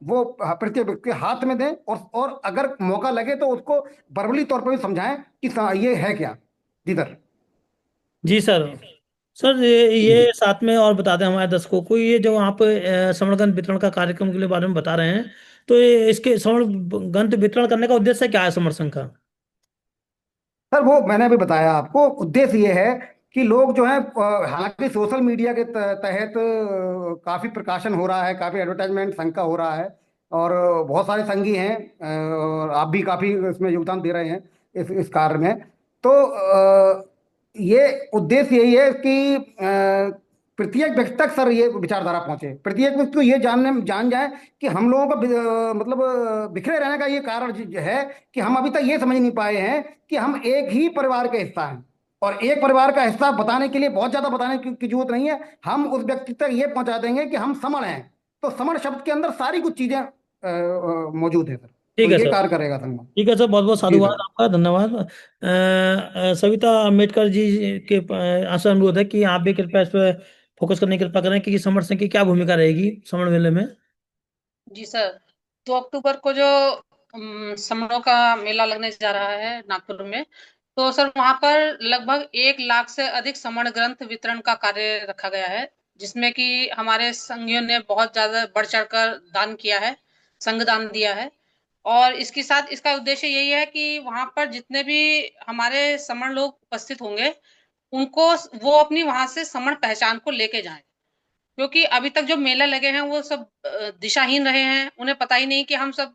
वो प्रत्येक व्यक्ति के हाथ में दें, और अगर मौका लगे तो उसको वर्बली तौर पर भी समझाएं कि ये है क्या। जी सर। जी सर। सर ये साथ में और बता दें हमारे दर्शकों को, ये जो आप समरगंध वितरण का कार्यक्रम के बारे में बता रहे हैं, तो ये इसके समरगंध वितरण करने का उद्देश्य क्या है समर संघ का। सर वो मैंने अभी बताया आपको, उद्देश्य ये है कि लोग जो है, हालांकि सोशल मीडिया के तहत काफी प्रकाशन हो रहा है, काफी एडवर्टाइजमेंट संघ का हो रहा है, और बहुत सारे संघी हैं, और आप भी काफी इसमें योगदान दे रहे हैं इस कार्य में। तो ये उद्देश्य यही है कि प्रत्येक व्यक्ति तक सर ये विचारधारा पहुंचे, प्रत्येक व्यक्ति को ये जान जाए कि हम लोगों का मतलब बिखरे रहने का ये कारण है कि हम अभी तक ये समझ नहीं पाए हैं कि हम एक ही परिवार के हिस्सा हैं। और एक परिवार का हिस्सा बताने के लिए बहुत ज्यादा बताने की जरूरत नहीं है। हम उस व्यक्ति तक ये पहुंचा देंगे कि हम समण हैं, तो समण शब्द के अंदर सारी कुछ चीजें मौजूद है सर। तो ठीक है ये सर। कार्य करेगा संगम। ठीक है सर, बहुत बहुत जी साधुवाद सर। आपका, धन्यवाद। सविता अम्बेडकर जी के आपसे अनुरोध है कि आप भी कृपया इस पर फोकस करने की कृपा करें कि समर संघ की क्या भूमिका रहेगी समर मेले में। जी सर, 2 अक्टूबर को जो समरों का मेला लगने जा रहा है नागपुर में, तो सर वहां पर लगभग 1 लाख से अधिक समण ग्रंथ वितरण का कार्य रखा गया है, जिसमें कि हमारे संघियों ने बहुत ज्यादा बढ़ चढ़कर दान किया है, संघ दान दिया है। और इसके साथ इसका उद्देश्य यही है कि वहां पर जितने भी हमारे समण लोग उपस्थित होंगे, उनको वो अपनी वहां से समण पहचान को लेके जाएं। क्योंकि अभी तक जो मेला लगे हैं वो सब दिशाहीन रहे हैं, उन्हें पता ही नहीं कि हम सब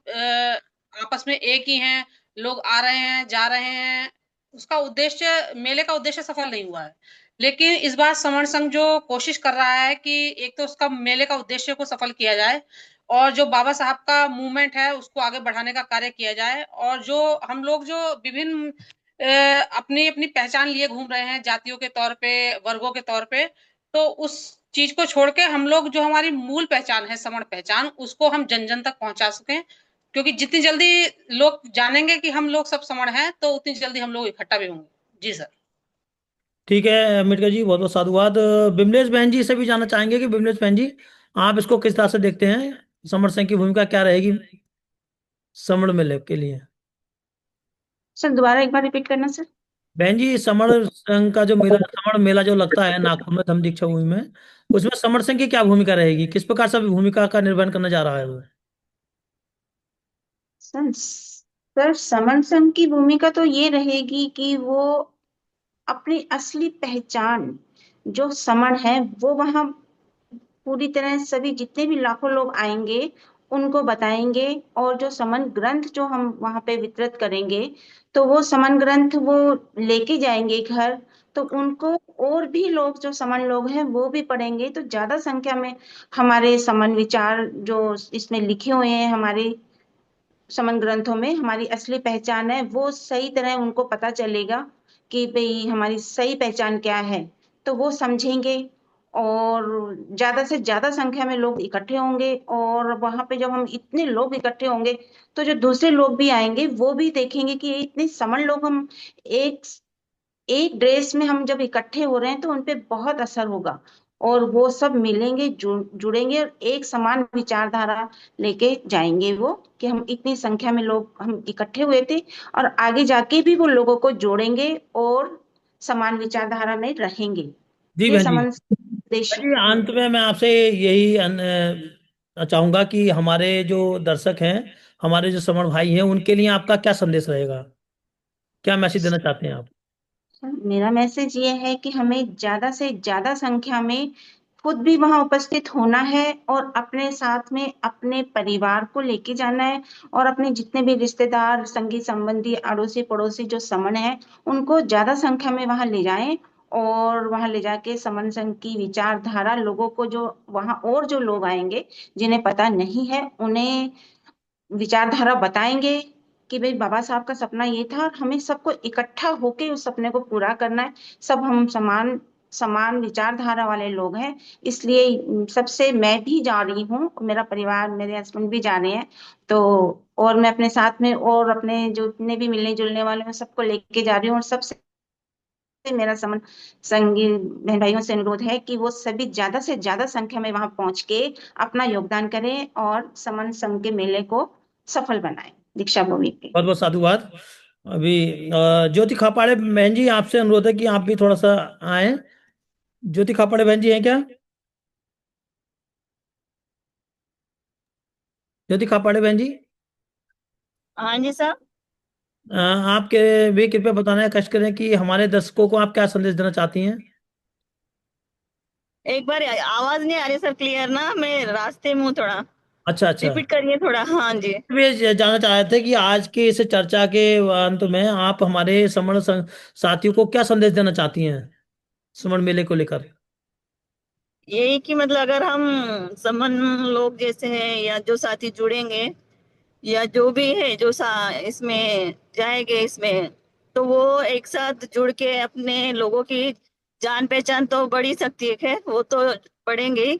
आपस में एक ही हैं, लोग आ रहे हैं जा रहे हैं। उसका उद्देश्य, मेले का उद्देश्य सफल नहीं हुआ है। लेकिन इस बार समर संघ जो कोशिश कर रहा है कि एक तो उसका मेले का उद्देश्य को सफल किया जाए, और जो बाबा साहब का मूवमेंट है उसको आगे बढ़ाने का कार्य किया जाए, और जो हम लोग जो विभिन्न अपनी अपनी पहचान लिए घूम रहे हैं, जातियों के तौर पे, वर्गों के तौर पे। तो उस चीज को छोड़ के हम लोग जो हमारी मूल पहचान है, समण पहचान, उसको हम जन जन तक पहुंचा सकें। क्योंकि जितनी जल्दी लोग जानेंगे कि हम लोग सब समण हैं, तो उतनी जल्दी हम लोग इकट्ठा भी होंगे। जी सर। ठीक है अम्बेडकर जी, बहुत बहुत साधुवाद। बिमलेश बहन जी से भी जानना चाहेंगे कि बिमलेश बहन जी, आप इसको किस तरह से देखते हैं? समर सिंह की भूमिका क्या रहेगी समण मेले के लिए? सर दोबारा एक बार रिपीट करना सर। बहन जी, समर संघ का जो मेला, समर मेला जो लगता है नागपुर में धम्म दीक्षा भूमि में, उसमें समर सिंह की क्या भूमिका रहेगी? किस प्रकार से भूमिका का निर्वहन करने जा रहा है वो? सर समन संघ की भूमिका तो ये रहेगी कि वो अपनी असली पहचान जो समण है वो वहां पूरी तरह सभी जितने भी लाखों लोग आएंगे उनको बताएंगे। और जो समन ग्रंथ जो हम वहां पे वितरित करेंगे, तो वो समन ग्रंथ वो लेके जाएंगे घर। तो उनको और भी लोग जो समन लोग हैं वो भी पढ़ेंगे, तो ज्यादा संख्या में हमारे समन विचार जो इसमें लिखे हुए हैं, हमारे समन ग्रंथों में हमारी असली पहचान है, वो सही तरह उनको पता चलेगा कि भाई हमारी सही पहचान क्या है। तो वो समझेंगे और ज्यादा से ज्यादा संख्या में लोग इकट्ठे होंगे। और वहां पे जब हम इतने लोग इकट्ठे होंगे, तो जो दूसरे लोग भी आएंगे वो भी देखेंगे कि ये इतने समण लोग हम एक एक ड्रेस में हम जब इकट्ठे हो रहे हैं, तो उनपे बहुत असर होगा। और वो सब मिलेंगे, जुड़ेंगे और एक समान विचारधारा लेके जाएंगे वो, कि हम इतनी संख्या में लोग हम इकट्ठे हुए थे। और आगे जाके भी वो लोगों को जोड़ेंगे और समान विचारधारा में रहेंगे। जी ये बहन जी। समान उद्देश्य। जी, अंत में मैं आपसे यही चाहूंगा कि हमारे जो दर्शक हैं, हमारे जो समण भाई हैं, उनके लिए आपका क्या संदेश रहेगा? क्या मैसेज देना चाहते हैं आप? मेरा मैसेज ये है कि हमें ज्यादा से ज्यादा संख्या में खुद भी वहां उपस्थित होना है, और अपने साथ में अपने परिवार को लेके जाना है। और अपने जितने भी रिश्तेदार, संगी संबंधी, अड़ोसी पड़ोसी जो समण है, उनको ज्यादा संख्या में वहां ले जाएं। और वहां ले जाके समन संघ की विचारधारा लोगों को, जो वहां और जो लोग आएंगे जिन्हें पता नहीं है, उन्हें विचारधारा बताएंगे कि भाई बाबा साहब का सपना ये था, और हमें सबको इकट्ठा होके उस सपने को पूरा करना है। सब हम समान समान विचारधारा वाले लोग हैं। इसलिए सबसे मैं भी जा रही हूँ, मेरा परिवार, मेरे हस्बैंड भी जा रहे हैं। तो और मैं अपने साथ में और अपने जो जितने भी मिलने जुलने वाले हैं सबको लेके जा रही हूँ। और सबसे मेरा समन संगी बहन भाइयों से अनुरोध है कि वो सभी ज्यादा से ज्यादा संख्या में वहां पहुंच के अपना योगदान करें और समन संघ के मेले को सफल बनाएं दीक्षा भूमि पे। बहुत बहुत साधुवाद। अभी ज्योति खापाड़े बहन जी, आपसे अनुरोध है कि आप भी थोड़ा सा आए। ज्योति खापाड़े बहन जी हैं क्या? ज्योति खापाड़े बहन जी, हाँ जी सर। आपके भी कृपया बताना कष्ट करें कि हमारे दर्शकों को आप क्या संदेश देना चाहती हैं? एक बार आवाज नहीं आ रही सर क्लियर ना, मैं रास्ते में हूँ थोड़ा। अच्छा अच्छा। रिपीट करिए थोड़ा। हाँ जी। वे जानना चाह रहे थे कि आज के इस चर्चा के अंत में आप हमारे समण साथियों को क्या संदेश देना चाहती हैं समण मेले को लेकर? यही कि मतलब अगर हम समन लोग जैसे हैं या जो साथी जुड़ेंगे या जो भी है जो इसमें जाएंगे इसमें, तो वो एक साथ जुड़ के अपने लोगों की जान पहचान तो बढ़ ही सकती है, खैर वो तो बढ़ेंगे ही,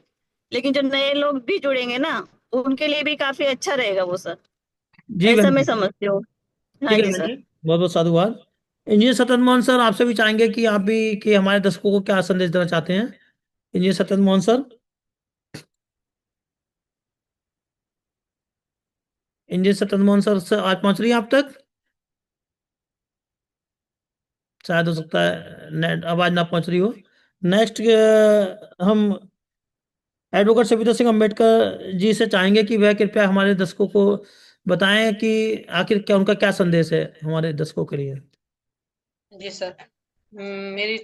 लेकिन जो नए लोग भी जुड़ेंगे ना, उनके लिए भी काफी अच्छा रहेगा वो सर। जी ऐसा बहन मैं जी। समझती हूँ। हाँ ठीक है जी बहन सर। जी, बहुत बहुत साधुवाद। इंजीनियर सत्येंद्र मोहन सर, आपसे भी चाहेंगे कि आप भी कि हमारे दर्शकों को क्या संदेश देना चाहते हैं? Engineer Satyendra Mohan sir. Engineer Satyendra Mohan sir आज पहुंच रही है आप तक? शायद हो सकता है नेट आवाज ना पहुंच रही हो। नेक्स्ट हम एडवोकेट सविता सिंह अम्बेडकर जी से चाहेंगे कि वह कृपया हमारे दर्शकों को बताएं कि आखिर क्या उनका क्या संदेश है हमारे दर्शकों के लिए। जी सर। मेरी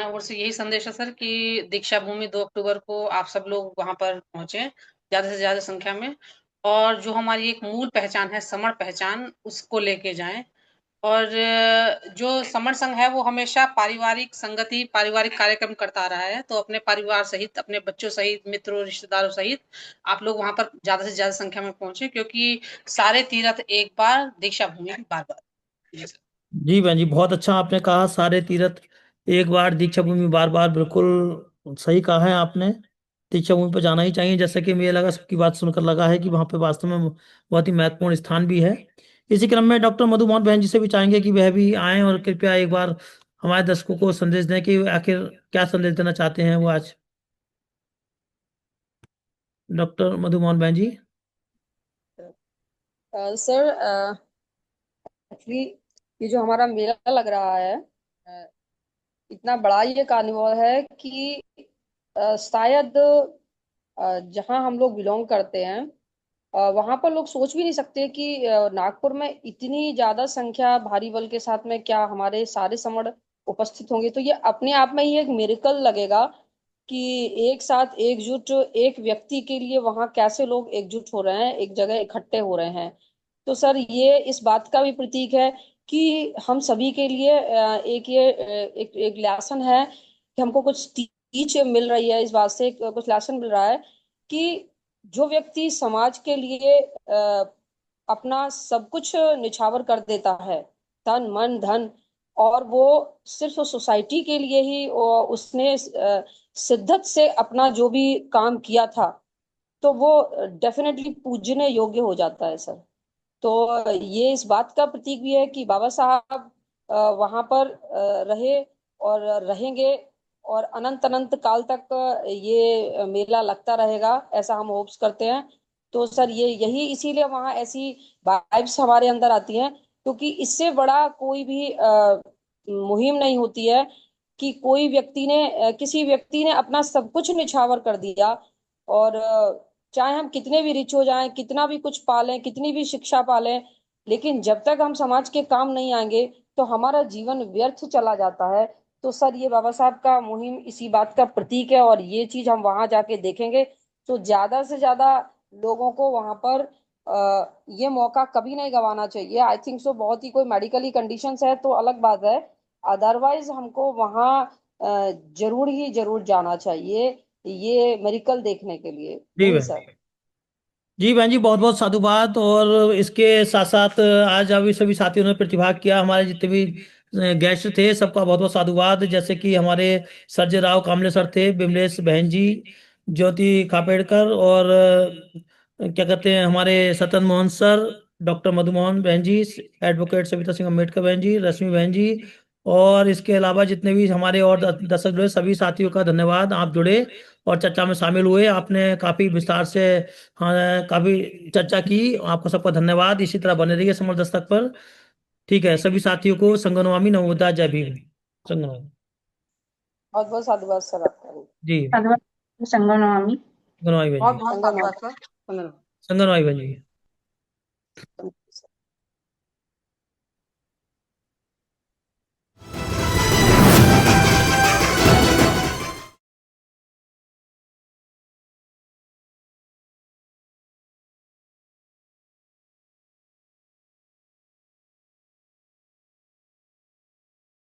ओर से यही संदेश है सर कि दीक्षा भूमि 2 अक्टूबर को आप सब लोग वहां पर पहुंचे, ज्यादा से ज्यादा संख्या में। और जो हमारी एक मूल पहचान है, समण पहचान, उसको लेके जाएं। और जो समण संघ है वो हमेशा पारिवारिक संगति, पारिवारिक कार्यक्रम करता आ रहा है। तो अपने परिवार सहित, अपने बच्चों सहित, मित्रों, रिश्तेदारों सहित आप लोग वहां पर ज्यादा से ज्यादा संख्या में पहुंचे, क्योंकि सारे तीर्थ एक बार, दीक्षा भूमि बार बार। जी सर। जी बहन जी, बहुत अच्छा आपने कहा। सारे तीर्थ एक बार, दीक्षा भूमि बार बार, बिल्कुल सही कहा है आपने। दीक्षा भूमि पर जाना ही चाहिए, जैसे कि मुझे लगा, सबकी बात सुनकर लगा है कि वहाँ पे वास्तव में बहुत ही महत्वपूर्ण स्थान भी है। इसी क्रम में डॉक्टर मधुमोहन बहन जी से भी चाहेंगे कि वह भी आएं और कृपया एक बार हमारे दर्शकों को संदेश दें कि आखिर क्या संदेश देना चाहते हैं वो आज। डॉक्टर मधुमोहन बहन जी। सर, एक्चुअली ये जो हमारा मेला लग रहा है, अ, इतना बड़ा ये कार्निवल है कि शायद जहाँ हम लोग बिलोंग करते हैं, वहां पर लोग सोच भी नहीं सकते कि नागपुर में इतनी ज्यादा संख्या भारी बल के साथ में क्या हमारे सारे समण उपस्थित होंगे। तो ये अपने आप में ही एक मिरेकल लगेगा कि एक साथ एकजुट एक व्यक्ति के लिए वहां कैसे लोग एकजुट हो रहे हैं, एक जगह इकट्ठे हो रहे हैं। तो सर, ये इस बात का भी प्रतीक है कि हम सभी के लिए एक लेसन है कि हमको कुछ टीच मिल रही है, इस बात से कुछ लेसन मिल रहा है कि जो व्यक्ति समाज के लिए अपना सब कुछ निछावर कर देता है, तन मन धन, और वो सिर्फ सोसाइटी के लिए ही उसने शिद्दत से अपना जो भी काम किया था, तो वो डेफिनेटली पूजने योग्य हो जाता है सर। तो ये इस बात का प्रतीक भी है कि बाबा साहब वहां पर रहे और रहेंगे, और अनंत अनंत काल तक ये मेला लगता रहेगा, ऐसा हम होप्स करते हैं। तो सर, ये यही इसीलिए वहां ऐसी वाइब्स हमारे अंदर आती हैं, क्योंकि इससे बड़ा कोई भी मुहिम नहीं होती है कि कोई व्यक्ति ने किसी व्यक्ति ने अपना सब कुछ निछावर कर दिया। और चाहे हम कितने भी रिच हो जाएं, कितना भी कुछ पालें, कितनी भी शिक्षा पालें, लेकिन जब तक हम समाज के काम नहीं आएंगे तो हमारा जीवन व्यर्थ चला जाता है। तो सर, ये बाबा साहब का मुहिम इसी बात का प्रतीक है, और ये चीज हम वहां जाके देखेंगे तो ज्यादा से ज्यादा लोगों को वहां पर ये मौका कभी नहीं गंवाना चाहिए। आई थिंक सो, बहुत ही कोई मेडिकली कंडीशंस है तो अलग बात है, अदरवाइज हमको वहां जरूर ही जरूर जाना चाहिए ये मेरिकल देखने के लिए। जी नहीं बहन। सर? जी बहन जी, बहुत बहुत साधुवाद। और इसके साथ साथ आज अभी सभी साथियों ने प्रतिभाग किया, हमारे जितने भी गेस्ट थे सबका बहुत बहुत साधुवाद। जैसे कि हमारे सर्जे राव कामले सर थे, बिमलेश बहन जी, ज्योति खापेड़कर, और क्या कहते हैं, हमारे सतन मोहन सर, डॉक्टर मधुमोहन बहन जी, एडवोकेट सविता सिंह अम्बेडकर बहन जी, रश्मि बहन जी, और इसके अलावा जितने भी हमारे और दर्शक जुड़े, सभी साथियों का धन्यवाद। आप जुड़े और चर्चा में शामिल हुए, आपने काफी विस्तार से, हाँ, काफी चर्चा की। आपको सबका धन्यवाद। इसी तरह बने रहिए समर दस्तक पर। ठीक है, सभी साथियों को संगनवामी नमोदा, जय भीम। संगनवामी। बहुत बहुत साधुवाद सर आपका भी। जी। साधुवाद, संगम नमामि। संगनवामी बहन बहुत जी। बहुत संगम धन्यवाद सर। धन्यवाद। संगनवामी बहन जी।